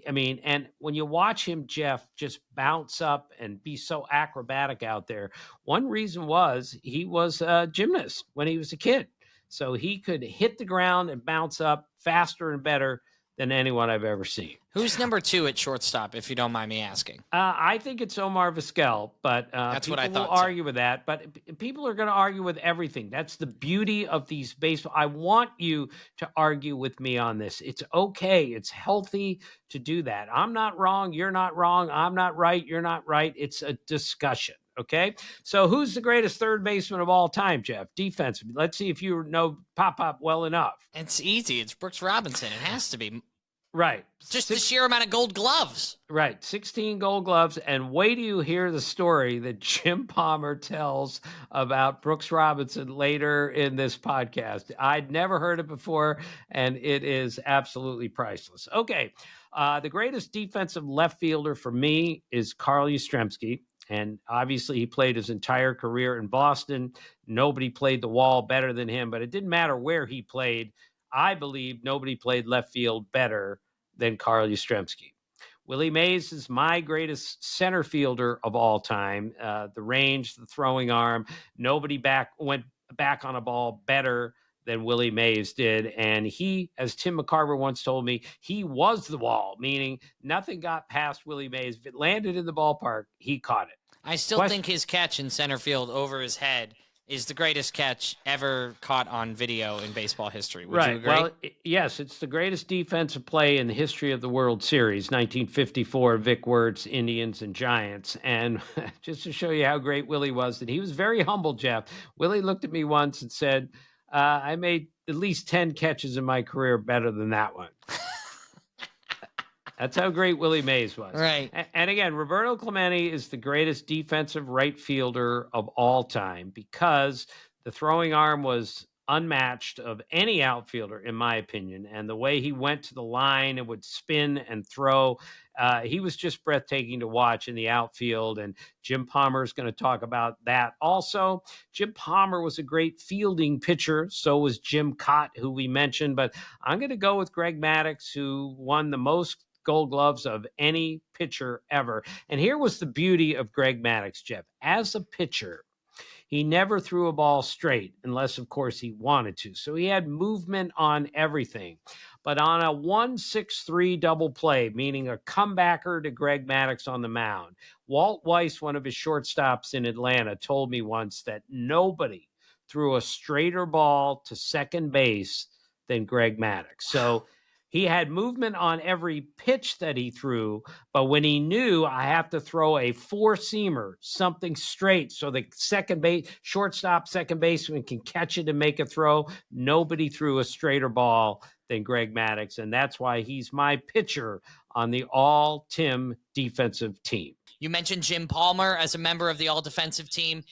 and when you watch him, Jeff, just bounce up and be so acrobatic out there, one reason was he was a gymnast when he was a kid. So he could hit the ground and bounce up faster and better than anyone I've ever seen. Who's number 2 at shortstop, if you don't mind me asking? I think it's Omar Vizquel, but That's what I people will thought, too. argue with that. But people are going to argue with everything. That's the beauty of these baseball. I want you to argue with me on this. It's okay. It's healthy to do that. I'm not wrong. You're not wrong. I'm not right. You're not right. It's a discussion. Okay. So who's the greatest third baseman of all time, Jeff? Defensive. Let's see if you know Pop well enough. It's easy. It's Brooks Robinson. It has to be. Right. Just the sheer amount of gold gloves. Right. 16 gold gloves. And wait till you hear the story that Jim Palmer tells about Brooks Robinson later in this podcast. I'd never heard it before, and it is absolutely priceless. Okay. The greatest defensive left fielder for me is Carl Yastrzemski. And obviously, he played his entire career in Boston. Nobody played the wall better than him, but it didn't matter where he played. I believe nobody played left field better than Carl Yastrzemski. Willie Mays is my greatest center fielder of all time. The range, the throwing arm, nobody went back on a ball better than Willie Mays did. And he, as Tim McCarver once told me, he was the wall, meaning nothing got past Willie Mays. If it landed in the ballpark, he caught it. I still think his catch in center field over his head is the greatest catch ever caught on video in baseball history. Would you agree? Well, yes, it's the greatest defensive play in the history of the World Series, 1954, Vic Wertz, Indians and Giants. And just to show you how great Willie was, that he was very humble, Jeff. Willie looked at me once and said, I made at least 10 catches in my career better than that one. That's how great Willie Mays was. Right. And again, Roberto Clemente is the greatest defensive right fielder of all time because the throwing arm was unmatched of any outfielder, in my opinion. And the way he went to the line and would spin and throw, he was just breathtaking to watch in the outfield. And Jim Palmer is going to talk about that also. Jim Palmer was a great fielding pitcher. So was Jim Cott, who we mentioned. But I'm going to go with Greg Maddux, who won the most gold gloves of any pitcher ever. And here was the beauty of Greg Maddux, Jeff. As a pitcher, he never threw a ball straight unless, of course, he wanted to. So he had movement on everything. But on a 1-6-3 double play, meaning a comebacker to Greg Maddux on the mound, Walt Weiss, one of his shortstops in Atlanta, told me once that nobody threw a straighter ball to second base than Greg Maddux. So he had movement on every pitch that he threw, but when he knew I have to throw a four-seamer, something straight, so the shortstop, second baseman can catch it and make a throw, nobody threw a straighter ball than Greg Maddux, and that's why he's my pitcher on the all-Tim defensive team. You mentioned Jim Palmer as a member of the all-defensive team.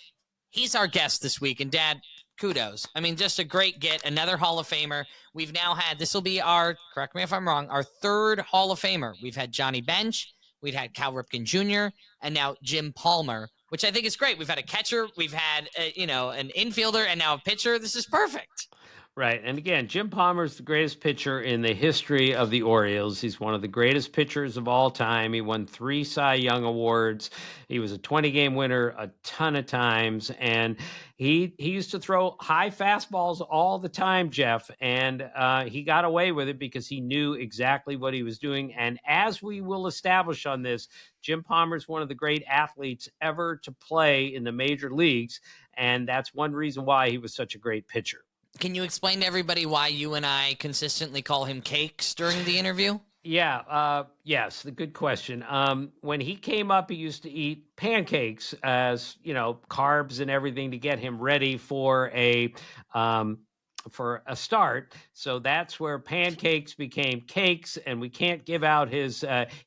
He's our guest this week, and Dad, kudos. I mean, just a great get, another Hall of Famer. We've now had, this will be our, correct me if I'm wrong, our third Hall of Famer. We've had Johnny Bench, we've had Cal Ripken Jr., and now Jim Palmer, which I think is great. We've had a catcher, we've had, an infielder, and now a pitcher. This is perfect. Right. And again, Jim Palmer is the greatest pitcher in the history of the Orioles. He's one of the greatest pitchers of all time. He won 3 Cy Young Awards. He was a 20-game winner a ton of times. And he used to throw high fastballs all the time, Jeff. And he got away with it because he knew exactly what he was doing. And as we will establish on this, Jim Palmer is one of the great athletes ever to play in the major leagues. And that's one reason why he was such a great pitcher. Can you explain to everybody why you and I consistently call him Cakes during the interview? Yeah. Yes. The good question. When he came up, he used to eat pancakes as, carbs and everything to get him ready for a start. So that's where pancakes became cakes, and we can't give out his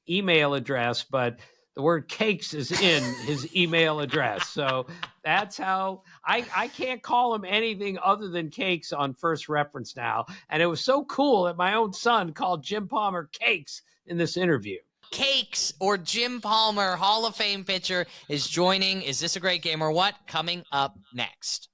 email address, but the word cakes is in his email address. So that's how I can't call him anything other than Cakes on First Reference now. And it was so cool that my own son called Jim Palmer Cakes in this interview. Cakes, or Jim Palmer, Hall of Fame pitcher, is joining Is This a Great Game or What? Coming up next.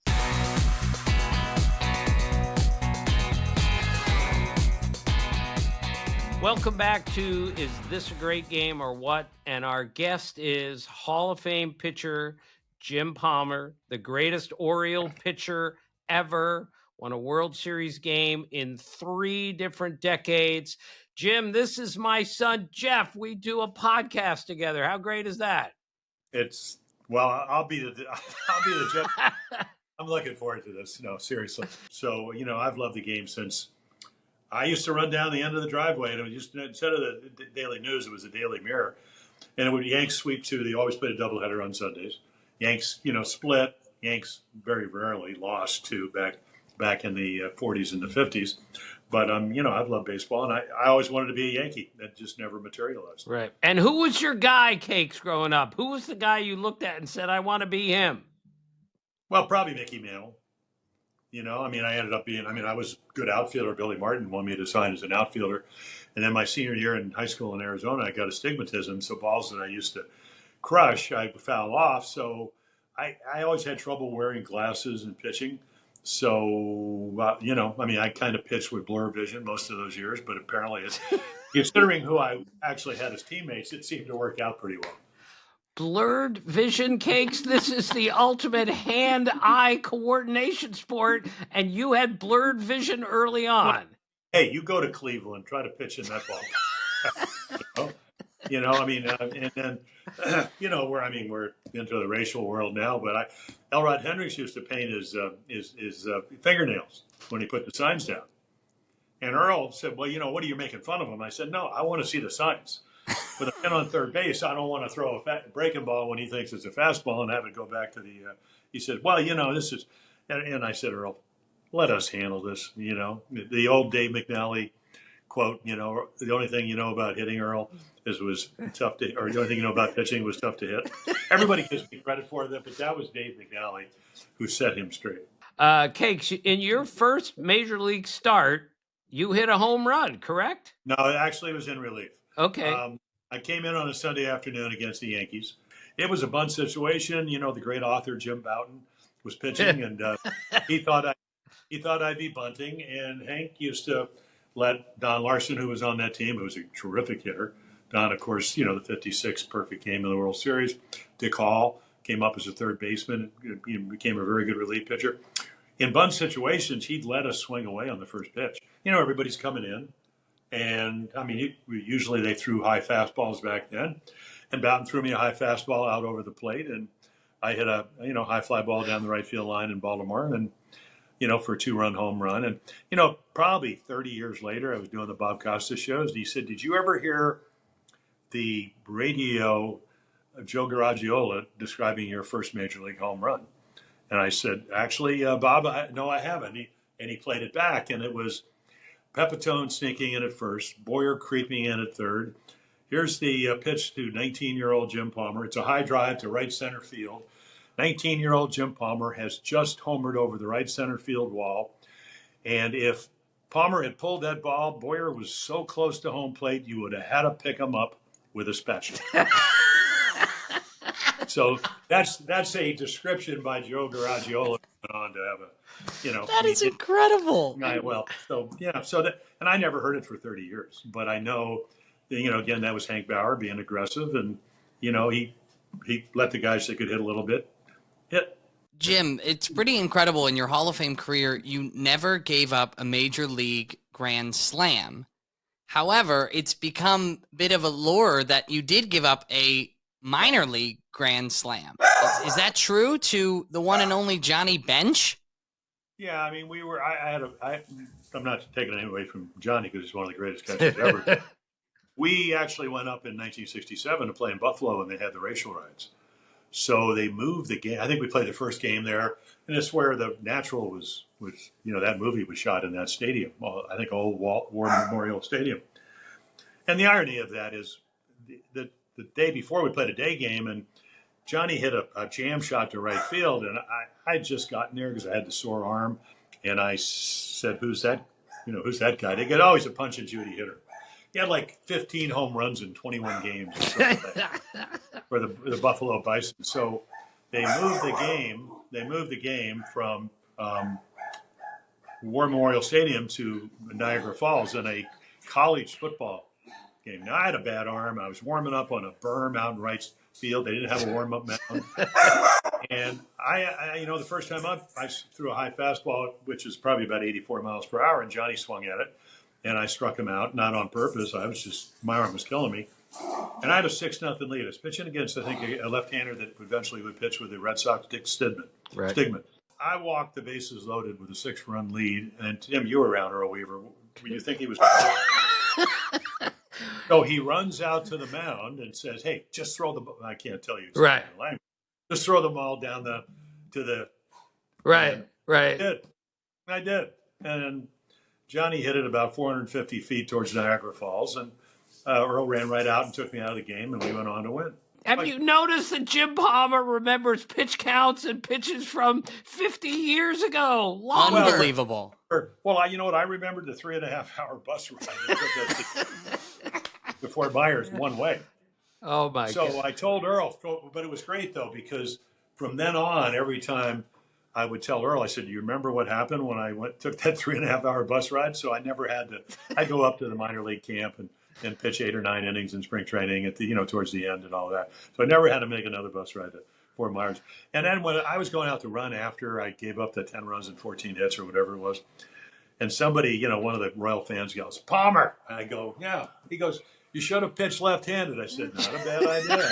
Welcome back to Is This a Great Game or What? And our guest is Hall of Fame pitcher Jim Palmer, the greatest Oriole pitcher ever, won a World Series game in 3 different decades. Jim, this is my son, Jeff. We do a podcast together. How great is that? I'll be the Jeff. I'm looking forward to this. No, seriously. So, I've loved the game since I used to run down the end of the driveway, and it was just, instead of the Daily News, it was the Daily Mirror. And it would Yanks sweep two. They always played a doubleheader on Sundays. Yanks, split. Yanks very rarely lost to back in the 40s and the 50s. But, I've loved baseball, and I always wanted to be a Yankee. That just never materialized. Right. And who was your guy, Cakes, growing up? Who was the guy you looked at and said, I want to be him? Well, probably Mickey Mantle. I ended up being, I was a good outfielder. Billy Martin wanted me to sign as an outfielder. And then my senior year in high school in Arizona, I got astigmatism. So balls that I used to crush, I foul off. So I always had trouble wearing glasses and pitching. So, I kind of pitched with blur vision most of those years, but apparently, considering who I actually had as teammates, it seemed to work out pretty well. Blurred vision, Cakes. This is the ultimate hand-eye coordination sport, and you had blurred vision early on. Hey, you go to Cleveland, try to pitch in that ball. And then, we're into the racial world now, but Elrod Hendricks used to paint his fingernails when he put the signs down. And Earl said, well, what are you making fun of him? I said, no, I want to see the signs. With a man on third base, I don't want to throw a breaking ball when he thinks it's a fastball and have it go back to the. He said, "Well, this is," and I said, "Earl, let us handle this." The old Dave McNally quote. The only thing you know about hitting, Earl, was tough to, or the only thing you know about pitching was tough to hit. Everybody gives me credit for that, but that was Dave McNally who set him straight. Cakes, in your first major league start, you hit a home run, correct? No, actually, it was in relief. Okay. I came in on a Sunday afternoon against the Yankees. It was a bunt situation. The great author Jim Bouton was pitching, and he thought I'd be bunting. And Hank used to let Don Larson, who was on that team, who was a terrific hitter. Don, of course, the 56 perfect game in the World Series. Dick Hall came up as a third baseman, became a very good relief pitcher. In bunt situations, he'd let us swing away on the first pitch. Everybody's coming in. And, usually they threw high fastballs back then. And Bouton threw me a high fastball out over the plate. And I hit a, high fly ball down the right field line in Baltimore. And, for a 2-run home run. And, probably 30 years later, I was doing the Bob Costas shows. And he said, did you ever hear the radio of Joe Garagiola describing your first major league home run? And I said, actually, Bob, no, I haven't. And he played it back. And it was Pepitone sneaking in at first, Boyer creeping in at third. Here's the pitch to 19-year-old Jim Palmer. It's a high drive to right center field. 19-year-old Jim Palmer has just homered over the right center field wall. And if Palmer had pulled that ball, Boyer was so close to home plate, you would have had to pick him up with a special. So that's a description by Joe Garagiola on to have a, That is incredible. And I never heard it for 30 years, but I know, again, that was Hank Bauer being aggressive, and he let the guys that could hit a little bit hit. Jim, it's pretty incredible in your Hall of Fame career. You never gave up a major league grand slam. However, it's become a bit of a lure that you did give up a minor league grand slam. Is that true to the one and only Johnny Bench? Yeah, I'm not taking it away from Johnny because he's one of the greatest catchers ever. We actually went up in 1967 to play in Buffalo, and they had the racial riots. So they moved the game. I think we played the first game there, and it's where the Natural was that movie was shot in that stadium. I think old War Memorial Stadium. And the irony of that is the day before we played a day game, and Johnny hit a jam shot to right field, and I'd just gotten there because I had the sore arm, and I said, "Who's that? Who's that guy?" They get always a Punch and Judy hitter. He had like 15 home runs in 21 games for the Buffalo Bison. So they moved the game. They moved the game from War Memorial Stadium to Niagara Falls in a college football game. Now I had a bad arm. I was warming up on a berm out in right field. They didn't have a warm-up mound. And I the first time up, I threw a high fastball, which is probably about 84 miles per hour, and Johnny swung at it. and I struck him out, not on purpose. My arm was killing me. And I had a 6-0 lead. I was pitching against, I think, a left-hander that eventually would pitch with the Red Sox, Dick Stidman. Right. Stigman. I walked the bases loaded with a 6-run lead. And Tim, you were around, Earl Weaver. You think he was? So he runs out to the mound and says, "Hey, just throw the ball." I can't tell you exactly Right. the language. Just throw the ball down to the. Right. Right. I did. And Johnny hit it about 450 feet towards Niagara Falls, and Earl ran right out and took me out of the game, and we went on to win. Have you noticed that Jim Palmer remembers pitch counts and pitches from 50 years ago? Unbelievable. Well, you know what? I remembered the 3.5-hour bus ride that took us to Fort Myers one way. Oh, my God. So I told Earl, but it was great, though, because from then on, every time I would tell Earl, I said, "Do you remember what happened when I took that 3.5-hour bus ride?" So I never had to. I'd go up to the minor league camp and pitch 8 or 9 innings in spring training at the towards the end and all that. So I never had to make another bus ride to Fort Myers. And then when I was going out to run after I gave up the 10 runs and 14 hits or whatever it was, and somebody, one of the Royal fans yells, "Palmer!" And I go, "Yeah." He goes, "You should have pitched left-handed." I said, "Not a bad idea."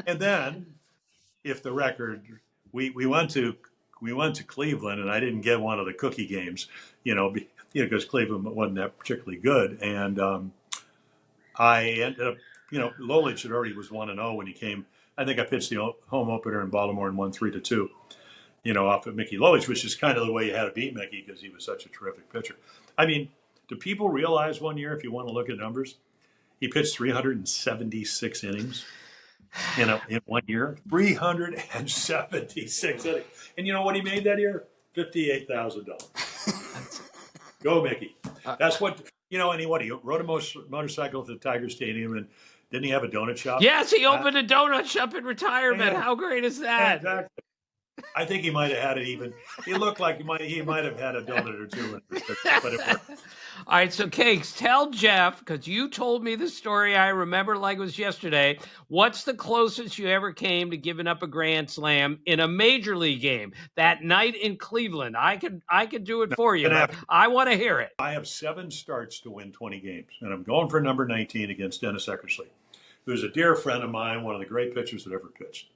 And then, if the record, we went to Cleveland, and I didn't get one of the cookie games, because Cleveland wasn't that particularly good, and I ended up, Lolich had already was 1-0 when he came. I think I pitched the home opener in Baltimore and won 3-2, off of Mickey Lolich, which is kind of the way you had to beat Mickey because he was such a terrific pitcher. I mean, do people realize one year, if you want to look at numbers, he pitched 376 innings in 1 year? 376 innings. And you know what he made that year? $58,000. Go, Mickey. That's what, and he rode a motorcycle to the Tiger Stadium, and didn't he have a donut shop? Yes, he opened a donut shop in retirement. Yeah. How great is that? Exactly. I think he might have had it even. He looked like he might have had a donut or two, but it worked. All right, so Cakes, tell Jeff, because you told me the story, I remember like it was yesterday. What's the closest you ever came to giving up a grand slam in a major league game that night in Cleveland? I could do it for you, but I want to hear it. I have 7 starts to win 20 games, and I'm going for number 19 against Dennis Eckersley, who's a dear friend of mine, one of the great pitchers that ever pitched.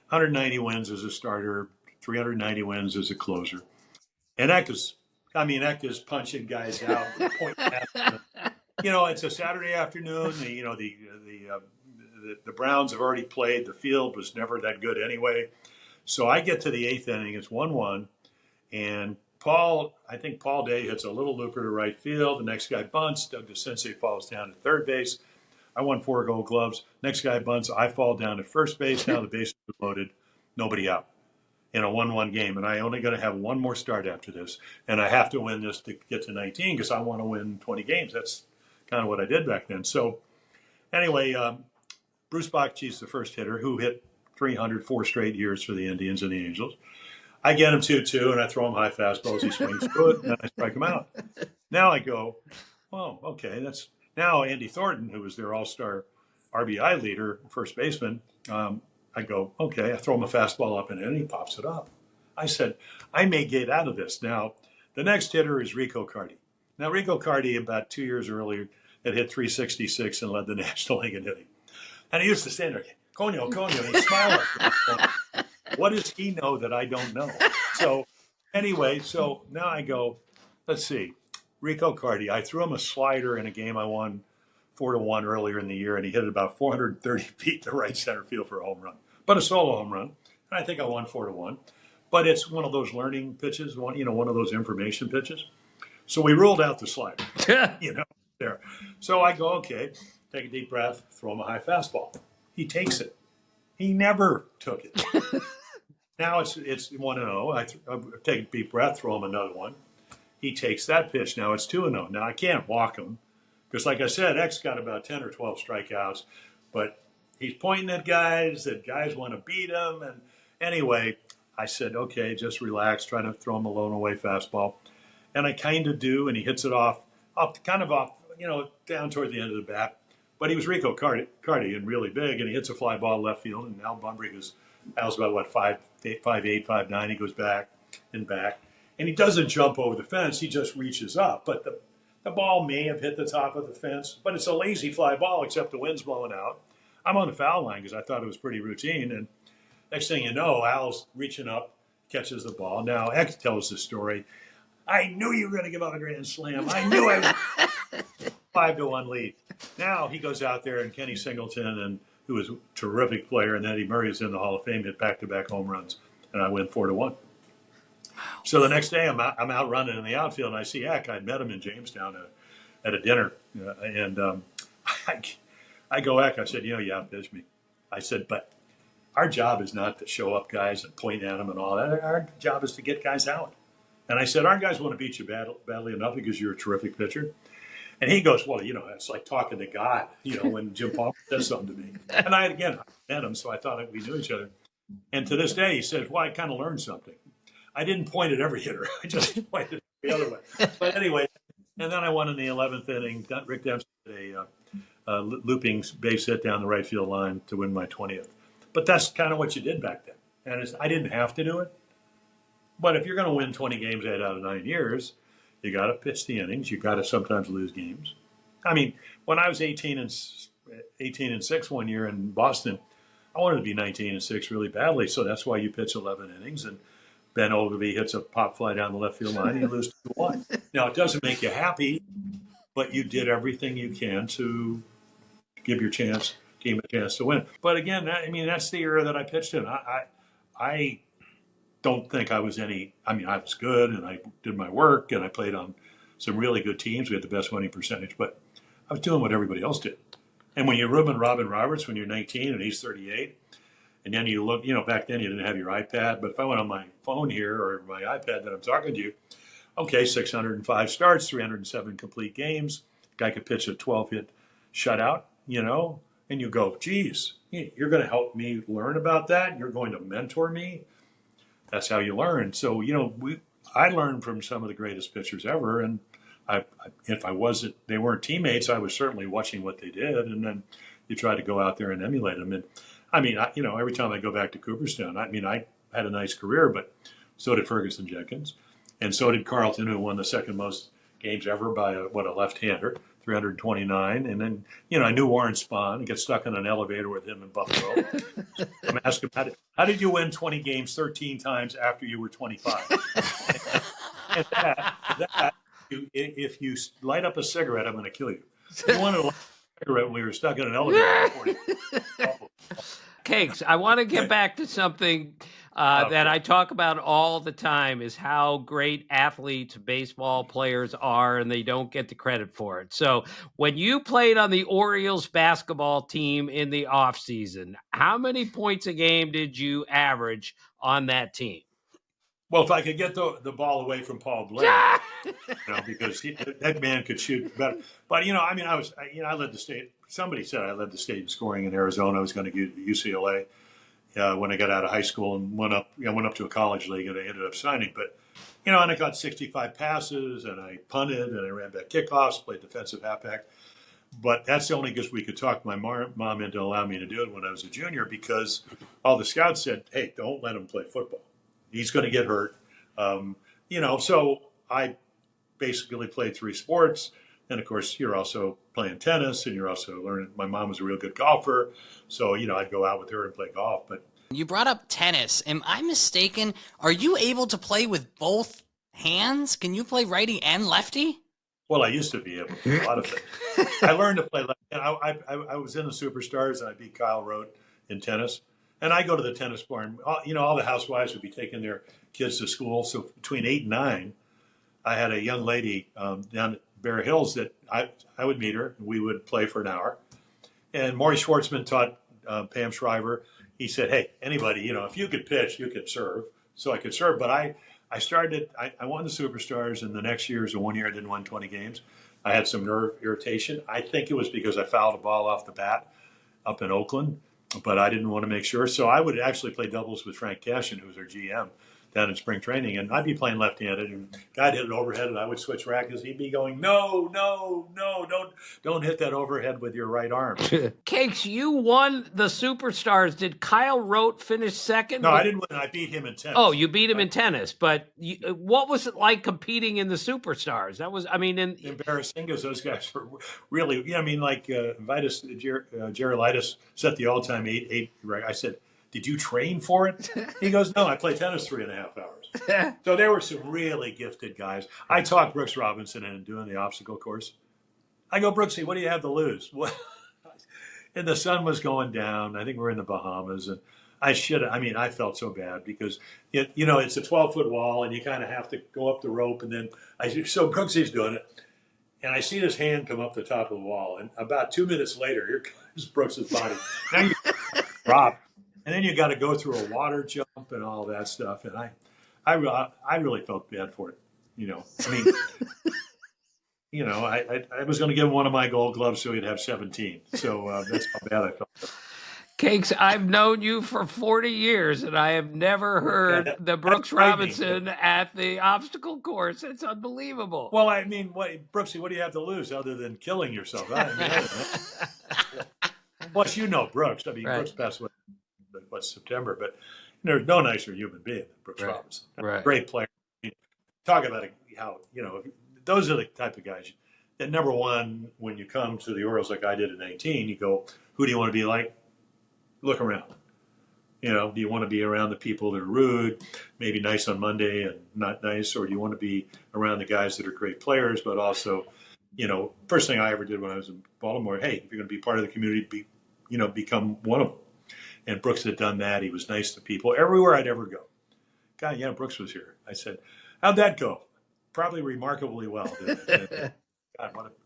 190 wins as a starter, 390 wins as a closer. And Eck is punching guys out. It's a Saturday afternoon. The Browns have already played. The field was never that good anyway. So I get to the 8th inning. It's 1-1. And I think Paul Day hits a little looper to right field. The next guy bunts. Doug DeCinces falls down to third base. I won 4 Gold Gloves. Next guy bunts. I fall down to first base. Now the bases are loaded. Nobody out in a 1-1 game. And I only going to have one more start after this. And I have to win this to get to 19 because I want to win 20 games. That's kind of what I did back then. So anyway, Bruce Bochy's the first hitter who hit 304 straight years for the Indians and the Angels. I get him 2-2, and I throw him high fastballs. He swings good, and I strike him out. Now I go, well, okay, that's now Andy Thornton, who was their all-star RBI leader, first baseman. I go, okay, I throw him a fastball up, and he pops it up. I said, I may get out of this. Now, the next hitter is Rico Cardi. Now, Rico Cardi, about 2 years earlier, had hit 366 and led the National League in hitting. And he used to stand there, coño, and he's smiling. What does he know that I don't know? So anyway, now I go, let's see, Rico Cardi. I threw him a slider in a game I won 4-1 earlier in the year, and he hit it about 430 feet to right center field for a home run, but a solo home run. And I think I won 4-1. But it's one of those learning pitches, one of those information pitches. So we ruled out the slider, there. So I go, okay, take a deep breath, throw him a high fastball. He takes it. He never took it. Now it's 1-0. I take a deep breath, throw him another one. He takes that pitch. Now it's 2-0. Now I can't walk him because, like I said, X got about 10 or 12 strikeouts, but he's pointing at guys that guys want to beat him. And anyway, I said, okay, just relax, try to throw him a lone away fastball. And I kind of do, and he hits it off, down toward the end of the bat. But he was Rico Cardi and really big, and he hits a fly ball left field, and Al Bunbury Al's about, 5'8", 5'9", he goes back and back. And he doesn't jump over the fence. He just reaches up. But the ball may have hit the top of the fence, but it's a lazy fly ball, except the wind's blowing out. I'm on the foul line because I thought it was pretty routine. And next thing you know, Al's reaching up, catches the ball. Now, X tells the story. I knew you were going to give up a grand slam. I knew I was 5-1 lead. Now he goes out there, and Kenny Singleton, and who was a terrific player, and Eddie Murray is in the Hall of Fame, hit back-to-back home runs, and I win 4-1. So the next day, I'm out running in the outfield, and I see Eck. I'd met him in Jamestown at a dinner, and I go, Eck, I said, you outpitched me. I said, but our job is not to show up guys and point at them and all that. Our job is to get guys out. And I said, our guys want to beat you badly enough because you're a terrific pitcher. And he goes, well, it's like talking to God, when Jim Palmer says something to me. And I met him, so I thought we knew each other. And to this day, he says, well, I kind of learned something. I didn't point at every hitter. I just pointed the other way. But anyway, and then I won in the 11th inning. Rick Dempsey did a looping base hit down the right field line to win my 20th. But that's kind of what you did back then. And I didn't have to do it. But if you're going to win 20 games 8 out of 9 years, you got to pitch the innings. You got to sometimes lose games. I mean, when I was 18-6 one year in Boston, I wanted to be 19-6 really badly. So that's why you pitch 11 innings, and Ben Ogilvy hits a pop fly down the left field line, and you lose 2-1. Now, it doesn't make you happy, but you did everything you can to give your team a chance to win. But again, that's the era that I pitched in. I don't think I was I was good, and I did my work, and I played on some really good teams. We had the best winning percentage, but I was doing what everybody else did. And when you're Robin Roberts, when you're 19 and he's 38, and then you look, back then you didn't have your iPad, but if I went on my phone here or my iPad that I'm talking to you, okay, 605 starts, 307 complete games. Guy could pitch a 12-hit shutout, and you go, geez, you're going to help me learn about that? You're going to mentor me? That's how you learn. So, I learned from some of the greatest pitchers ever, and if they weren't teammates, I was certainly watching what they did, and then you try to go out there and emulate them. And every time I go back to Cooperstown, I had a nice career, but so did Ferguson Jenkins, and so did Carlton, who won the second most games ever by a left-hander, 329. And then, I knew Warren Spahn and got stuck in an elevator with him in Buffalo. I'm asking him, how did you win 20 games 13 times after you were 25? and if you light up a cigarette, I'm going to kill you. You wanted to light up a cigarette when we were stuck in an elevator. Cakes, I want to get back to something that I talk about all the time, is how great athletes, baseball players are, and they don't get the credit for it. So when you played on the Orioles basketball team in the offseason, how many points a game did you average on that team? Well, if I could get the ball away from Paul Blair, because that man could shoot better. But I led the state. Somebody said I led the state in scoring in Arizona. I was going to get UCLA when I got out of high school and went up to a college league, and I ended up signing. But and I got 65 passes, and I punted, and I ran back kickoffs, played defensive halfback. But that's the only because we could talk my mom into allowing me to do it when I was a junior, because all the scouts said, "Hey, don't let him play football. He's going to get hurt." So I basically played 3 sports. And, of course, you're also playing tennis, and you're also learning. My mom was a real good golfer. So, I'd go out with her and play golf. But you brought up tennis. Am I mistaken? Are you able to play with both hands? Can you play righty and lefty? Well, I used to be able to do a lot of things. I learned to play lefty. I was in the Superstars, and I beat Kyle Rote in tennis. And I go to the tennis barn. All the housewives would be taking their kids to school. So between 8 and 9, I had a young lady down at Bear Hills that I would meet her. And we would play for an hour. And Maury Schwartzman taught Pam Shriver. He said, "Hey, anybody, if you could pitch, you could serve." So I could serve. But I won the Superstars. And the next year, so 1 year I didn't win 20 games. I had some nerve irritation. I think it was because I fouled a ball off the bat up in Oakland. But I didn't want to make sure. So I would actually play doubles with Frank Cashin, who was our GM, down in spring training, and I'd be playing left-handed, and I'd hit it overhead, and I would switch rackets. He'd be going, no, don't hit that overhead with your right arm. Cakes, you won the Superstars. Did Kyle Rote finish second? No, I didn't win. I beat him in tennis. Oh, you beat him in tennis, but what was it like competing in the Superstars? That was, I mean, embarrassing because those guys were really, Vitus Gerulaitis set the all-time eight record. I said, did you train for it? He goes, no, I play tennis 3.5 hours. So there were some really gifted guys. I talked Brooks Robinson into doing the obstacle course. I go, Brooksy, what do you have to lose? And the sun was going down. I think we're in the Bahamas, and I felt so bad because it's a 12-foot wall, and you kind of have to go up the rope, and then so Brooksy's doing it, and I see his hand come up the top of the wall, and about 2 minutes later, here comes Brooks's body. Now you drop. And then you got to go through a water jump and all that stuff. And I really felt bad for it. I was going to give him one of my Gold Gloves so he'd have 17. So that's how bad I felt. Cakes, I've known you for 40 years, and I have never heard the Brooks Robinson at the obstacle course. It's unbelievable. Well, Brooksy, what do you have to lose other than killing yourself? Plus, Brooks. Brooks passed away. September, but there's no nicer human being than Brooks Robinson. Right. Great player. Talk about how, those are the type of guys that, number one, when you come to the Orioles like I did at 19, you go, who do you want to be like? Look around. Do you want to be around the people that are rude, maybe nice on Monday and not nice, or do you want to be around the guys that are great players, but also, first thing I ever did when I was in Baltimore, hey, if you're going to be part of the community, become one of them. And Brooks had done that. He was nice to people everywhere I'd ever go. God, yeah, Brooks was here. I said, how'd that go? Probably remarkably well. God,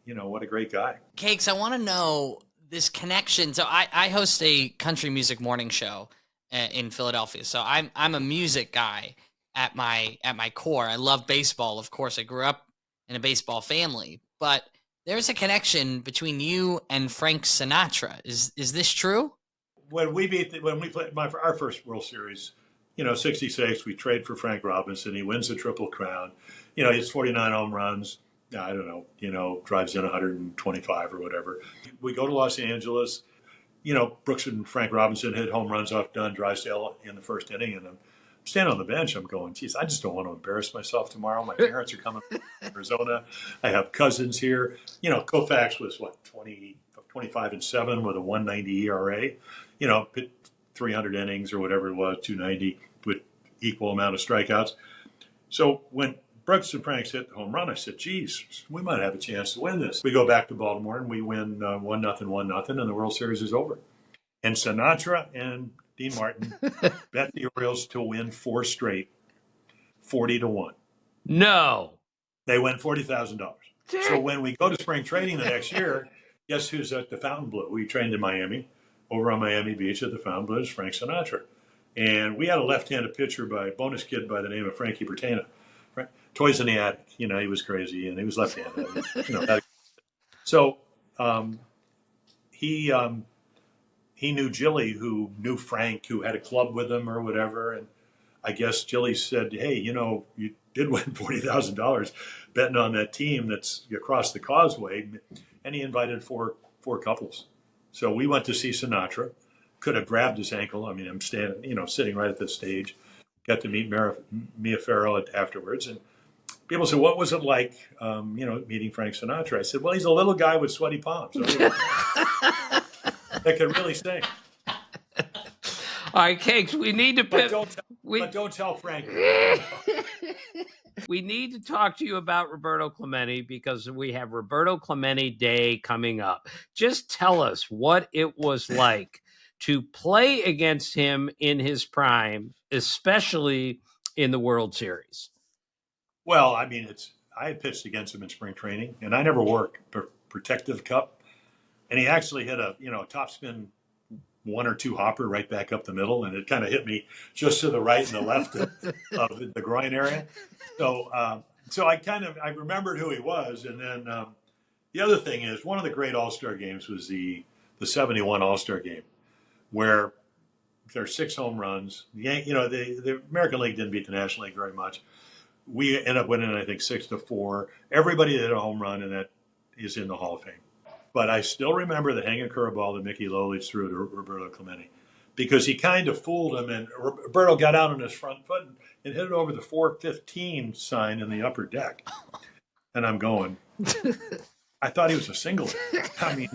what a great guy. Cakes, I want to know this connection. So I host a country music morning show in Philadelphia. So I'm a music guy at my core. I love baseball. Of course, I grew up in a baseball family, but there's a connection between you and Frank Sinatra. Is this true? When we played our first World Series, 66, we trade for Frank Robinson. He wins the Triple Crown. He has 49 home runs. I don't know, drives in 125 or whatever. We go to Los Angeles. Brooks and Frank Robinson hit home runs off Dunn Drysdale in the first inning, and I'm standing on the bench. I'm going, geez, I just don't want to embarrass myself tomorrow. My parents are coming from Arizona. I have cousins here. Koufax was 25-7 with a 1.90 ERA. 300 innings or whatever it was, 290 with equal amount of strikeouts. So when Brooks and Franks hit the home run, I said, geez, we might have a chance to win this. We go back to Baltimore and we win 1-0, and the World Series is over. And Sinatra and Dean Martin bet the Orioles to win 4 straight, 40-1. No. They win $40,000. So when we go to spring training the next year, guess who's at the Fontainebleau? We trained in Miami. Over on Miami Beach at the Fontainebleau is Frank Sinatra. And we had a left-handed pitcher bonus kid by the name of Frankie Bertana. Toys in the attic. He was crazy, and he was left-handed. So he knew Jilly, who knew Frank, who had a club with him or whatever. And I guess Jilly said, hey, you did win $40,000 betting on that team that's across the causeway. And he invited four couples. So we went to see Sinatra. Could have grabbed his ankle. I'm standing, sitting right at the stage. Got to meet Mia Farrow afterwards. And people said, what was it like, meeting Frank Sinatra? I said, well, he's a little guy with sweaty palms. That can really sing. All right, Cakes, we need to But don't tell Frank. We need to talk to you about Roberto Clemente because we have Roberto Clemente Day coming up. Just tell us what it was like to play against him in his prime, especially in the World Series. Well, I had pitched against him in spring training, and I never wore a protective cup. And he actually hit a topspin 1 or 2 hopper right back up the middle, and it kind of hit me just to the right and the left of the groin area. So I remembered who he was. And then the other thing is, one of the great All-Star games was the 71 All-Star game, where There are 6 home runs. The American League didn't beat the National League very much. We ended up winning, I think, 6-4. Everybody that hit a home run, and that is in the Hall of Fame. But I still remember the hanging curveball that Mickey Lolich threw to Roberto Clemente, because he kind of fooled him, and Roberto got out on his front foot and hit it over the 415 sign in the upper deck. And I'm going, I thought he was a single. I mean,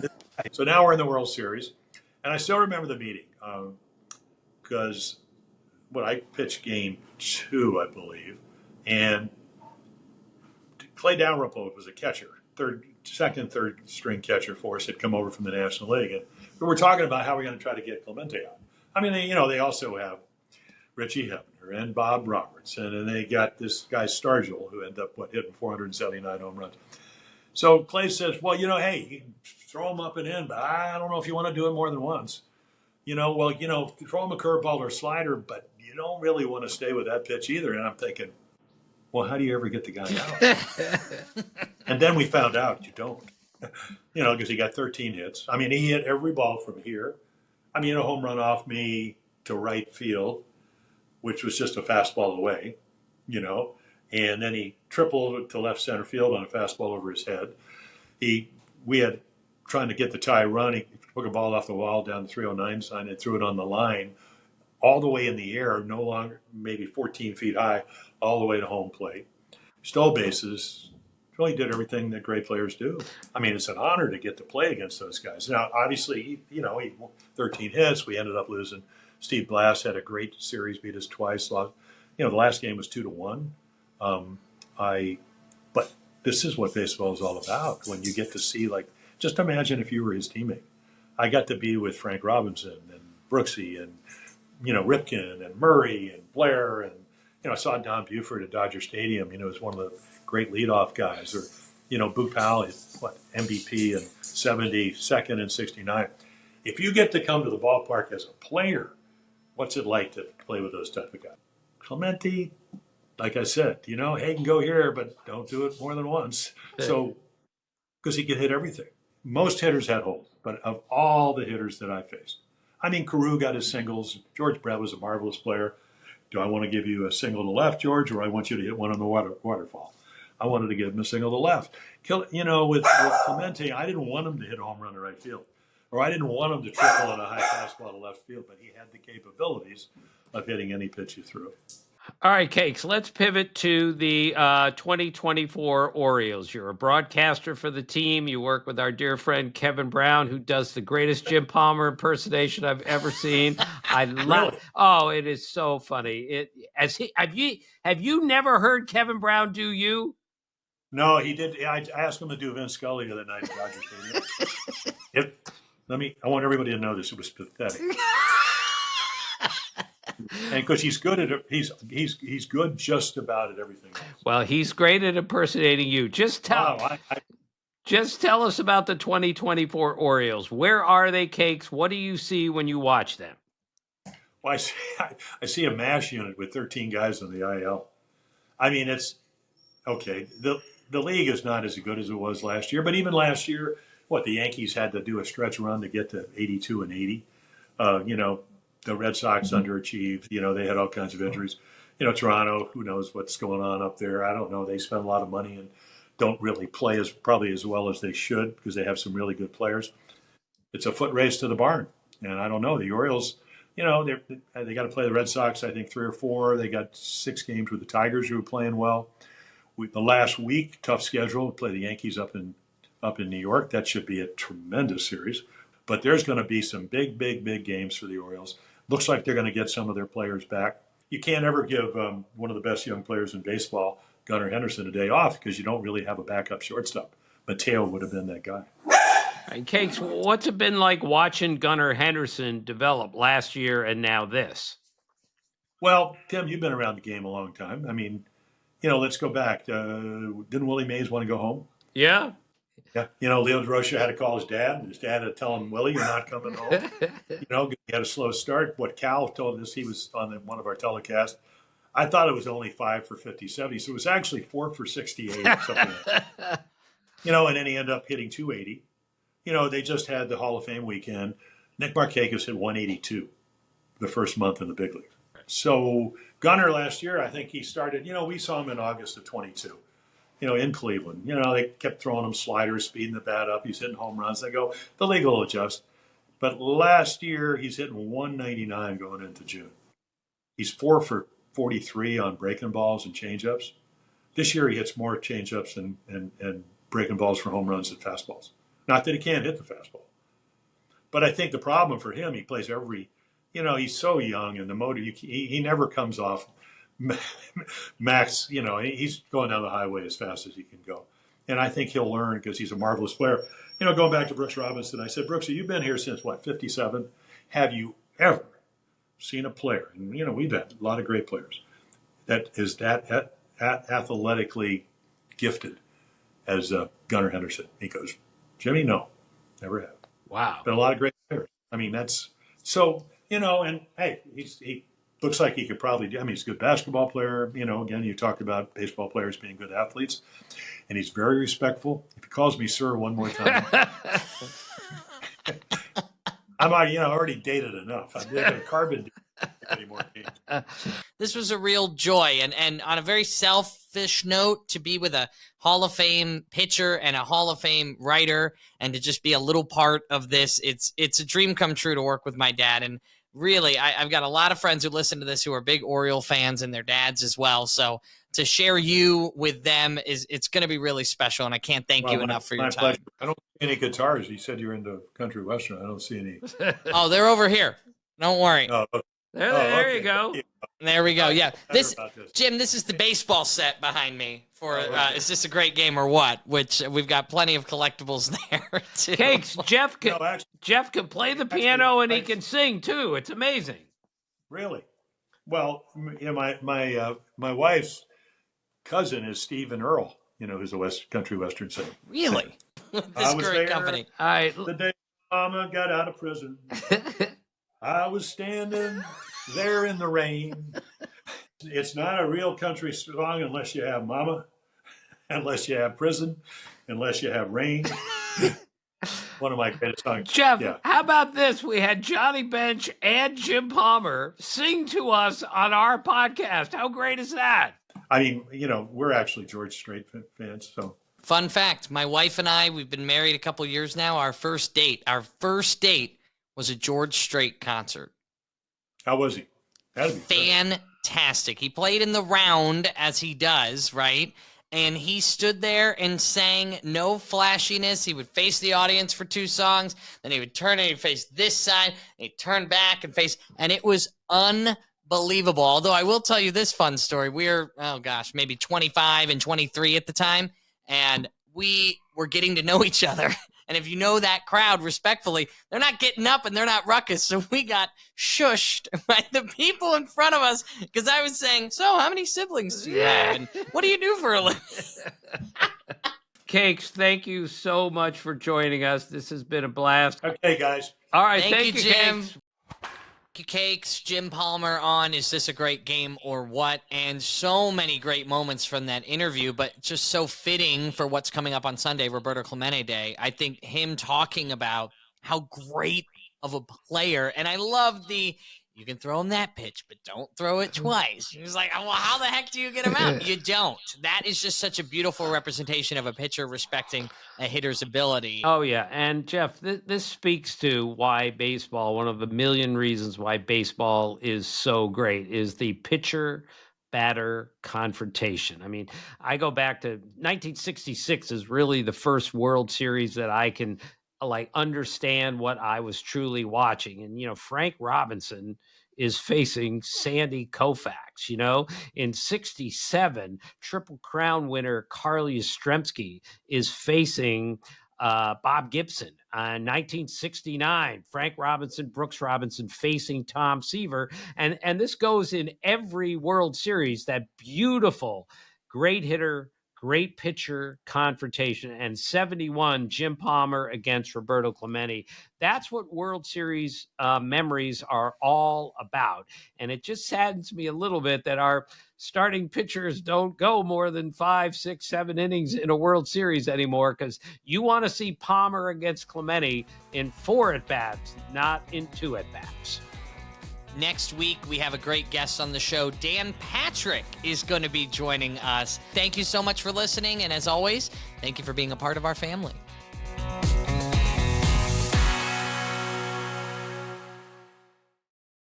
so now we're in the World Series, and I still remember the meeting because I pitched game 2, I believe, and Clay Dalrymple was a catcher, second, third string catcher for us, had come over from the National League, and we were talking about how we're going to try to get Clemente out. I mean, they also have Richie Hebner and Bob Robertson, and they got this guy Stargell, who ended up hitting 479 home runs. So Clay says, well, hey, you can throw him up and in, but I don't know if you want to do it more than once. Throw him a curveball or a slider, but you don't really want to stay with that pitch either. And I'm thinking, well, how do you ever get the guy out? And then we found out you don't, because he got 13 hits. I mean, he hit every ball from here. I mean, a home run off me to right field, which was just a fastball away, and then he tripled to left center field on a fastball over his head. We had trying to get the tie run. He took a ball off the wall down the 309 sign and threw it on the line all the way in the air, no longer maybe 14 feet high, all the way to home plate. Stole bases, really did everything that great players do. I mean, it's an honor to get to play against those guys. Now, obviously, he 13 hits. We ended up losing. Steve Blass had a great series, beat us twice. The last game was 2-1. But this is what baseball is all about. When you get to see, just imagine if you were his teammate. I got to be with Frank Robinson and Brooksy and, Ripken and Murray and Blair. And, I saw Don Buford at Dodger Stadium. He was one of the great leadoff guys. Or, Boog Powell, MVP in 70, second in 69. If you get to come to the ballpark as a player, what's it like to play with those type of guys? Clemente, like I said, hey, you can go here, but don't do it more than once. So, because he could hit everything. Most hitters had holes, but of all the hitters that I faced, I mean, Carew got his singles. George Brett was a marvelous player. Do I want to give you a single to left, George, or I want you to hit one on the waterfall? I wanted to give him a single to left. With Clemente, I didn't want him to hit a home run to right field, or I didn't want him to triple on a high fastball to left field, but he had the capabilities of hitting any pitch you threw. All right, Cakes, let's pivot to the 2024 Orioles. You're a broadcaster for the team. You work with our dear friend Kevin Brown, who does the greatest Jim Palmer impersonation I've ever seen. I love it. Oh, it is so funny. Have you never heard Kevin Brown do you? No, he did. I asked him to do Vince Scully the other night at Dodger Stadium. I want everybody to know this. It was pathetic. And because he's good at it, he's good just about at everything else. Well, he's great at impersonating you. Just tell us about the 2024 Orioles. Where are they, Cakes? What do you see when you watch them? Well, I see a MASH unit with 13 guys in the IL. I mean, it's okay. The league is not as good as it was last year, but even last year, the Yankees had to do a stretch run to get to 82 and 80. The Red Sox underachieved. They had all kinds of injuries. Toronto, who knows what's going on up there? I don't know. They spend a lot of money and don't really play probably as well as they should because they have some really good players. It's a foot race to the barn. And I don't know. The Orioles, they got to play the Red Sox, I think 3 or 4. They got 6 games with the Tigers who are playing well. The last week, tough schedule. Play the Yankees up in New York. That should be a tremendous series. But there's going to be some big, big, big games for the Orioles. Looks like they're going to get some of their players back. You can't ever give one of the best young players in baseball, Gunnar Henderson, a day off because you don't really have a backup shortstop. Mateo would have been that guy. And Cakes, what's it been like watching Gunnar Henderson develop last year and now this? Well, Tim, you've been around the game a long time. I mean, let's go back. Didn't Willie Mays want to go home? Yeah. Yeah, Leo DeRocha had to call his dad, and his dad had to tell him, Willie, you're not coming home. He had a slow start. What Cal told us, he was on one of our telecasts. I thought it was only 5 for 50-70, so it was actually 4 for 68 or something like that. And then he ended up hitting 280. They just had the Hall of Fame weekend. Nick Markakis hit 182. the first month in the big leagues. So Gunnar last year, I think he started, we saw him in August of 22, in Cleveland. They kept throwing him sliders, speeding the bat up. He's hitting home runs. They go, the league will adjust. But last year, he's hitting 199 going into June. He's 4 for 43 on breaking balls and changeups. This year, he hits more changeups and breaking balls for home runs than fastballs. Not that he can't hit the fastball. But I think the problem for him, he plays he's so young, and the motor, he never comes off max. He's going down the highway as fast as he can go. And I think he'll learn because he's a marvelous player. Going back to Brooks Robinson, I said, Brooksy, you've been here since, 57? Have you ever seen a player, and, we've had a lot of great players, that is that athletically gifted as Gunnar Henderson? He goes, Jimmy, no, never have. Wow. Been a lot of great players. I mean, that's so, and hey, he looks like he could probably do. I mean, he's a good basketball player. Again, you talked about baseball players being good athletes, and he's very respectful. If he calls me sir one more time, I'm already dated enough. I'm not going to carbon anymore. This was a real joy, and on a very selfish note, to be with a Hall of Fame pitcher and a Hall of Fame writer, and to just be a little part of this, it's a dream come true to work with my dad. And really, I've got a lot of friends who listen to this who are big Oriole fans, and their dads as well. So to share you with them it's going to be really special, and I can't thank you enough for your time. Pleasure. I don't see any guitars. You said you're into country western. I don't see any. Oh, they're over here. Don't worry. Oh, okay. There you go. There we go. Yeah, Jim, this is the baseball set behind me. Is this a great game or what? Which we've got plenty of collectibles there too. Cakes. Jeff can play the piano and he can sing too. It's amazing. Really? Well, my wife's cousin is Stephen Earle. Who's a country western singer. Really? This great company. All right. The day Mama got out of prison, I was standing there in the rain. It's not a real country song unless you have Mama, unless you have prison, unless you have rain. One of my greatest songs. Jeff, How about this? We had Johnny Bench and Jim Palmer sing to us on our podcast. How great is that? I mean, we're actually George Strait fans. So, fun fact: my wife and I, we've been married a couple years now. Our first date was a George Strait concert. How was he? That'd be fantastic. He played in the round as he does, right? And he stood there and sang, no flashiness. He would face the audience for 2 songs. Then he would turn and he'd face this side. And he'd turn back and face. And it was unbelievable. Although I will tell you this fun story. We were, maybe 25 and 23 at the time. And we were getting to know each other. And if you know that crowd, respectfully, they're not getting up and they're not ruckus. So we got shushed by the people in front of us because I was saying, so how many siblings do you have? And what do you do for a living? Cakes, thank you so much for joining us. This has been a blast. Okay, guys. All right. Thank you, Jim. Cakes. Cakes, Jim Palmer on Is This a Great Game or What? And so many great moments from that interview, but just so fitting for what's coming up on Sunday, Roberto Clemente Day. I think him talking about how great of a player, and I love you can throw him that pitch, but don't throw it twice. He was like, well, how the heck do you get him out? You don't. That is just such a beautiful representation of a pitcher respecting a hitter's ability. Oh, yeah. And, Jeff, this speaks to why baseball, one of the million reasons why baseball is so great, is the pitcher-batter confrontation. I mean, I go back to 1966 is really the first World Series that I can understand what I was truly watching. And, Frank Robinson is facing Sandy Koufax, in 67, Triple Crown winner Carly Yastrzemski is facing Bob Gibson. 1969, Frank Robinson, Brooks Robinson facing Tom Seaver. And this goes in every World Series, that beautiful, great hitter, great pitcher confrontation. And 71, Jim Palmer against Roberto Clemente. That's what World Series memories are all about. And it just saddens me a little bit that our starting pitchers don't go more than 5, 6, 7 innings in a World Series anymore, because you want to see Palmer against Clemente in 4 at-bats, not in 2 at-bats. Next week, we have a great guest on the show. Dan Patrick is going to be joining us. Thank you so much for listening. And as always, thank you for being a part of our family.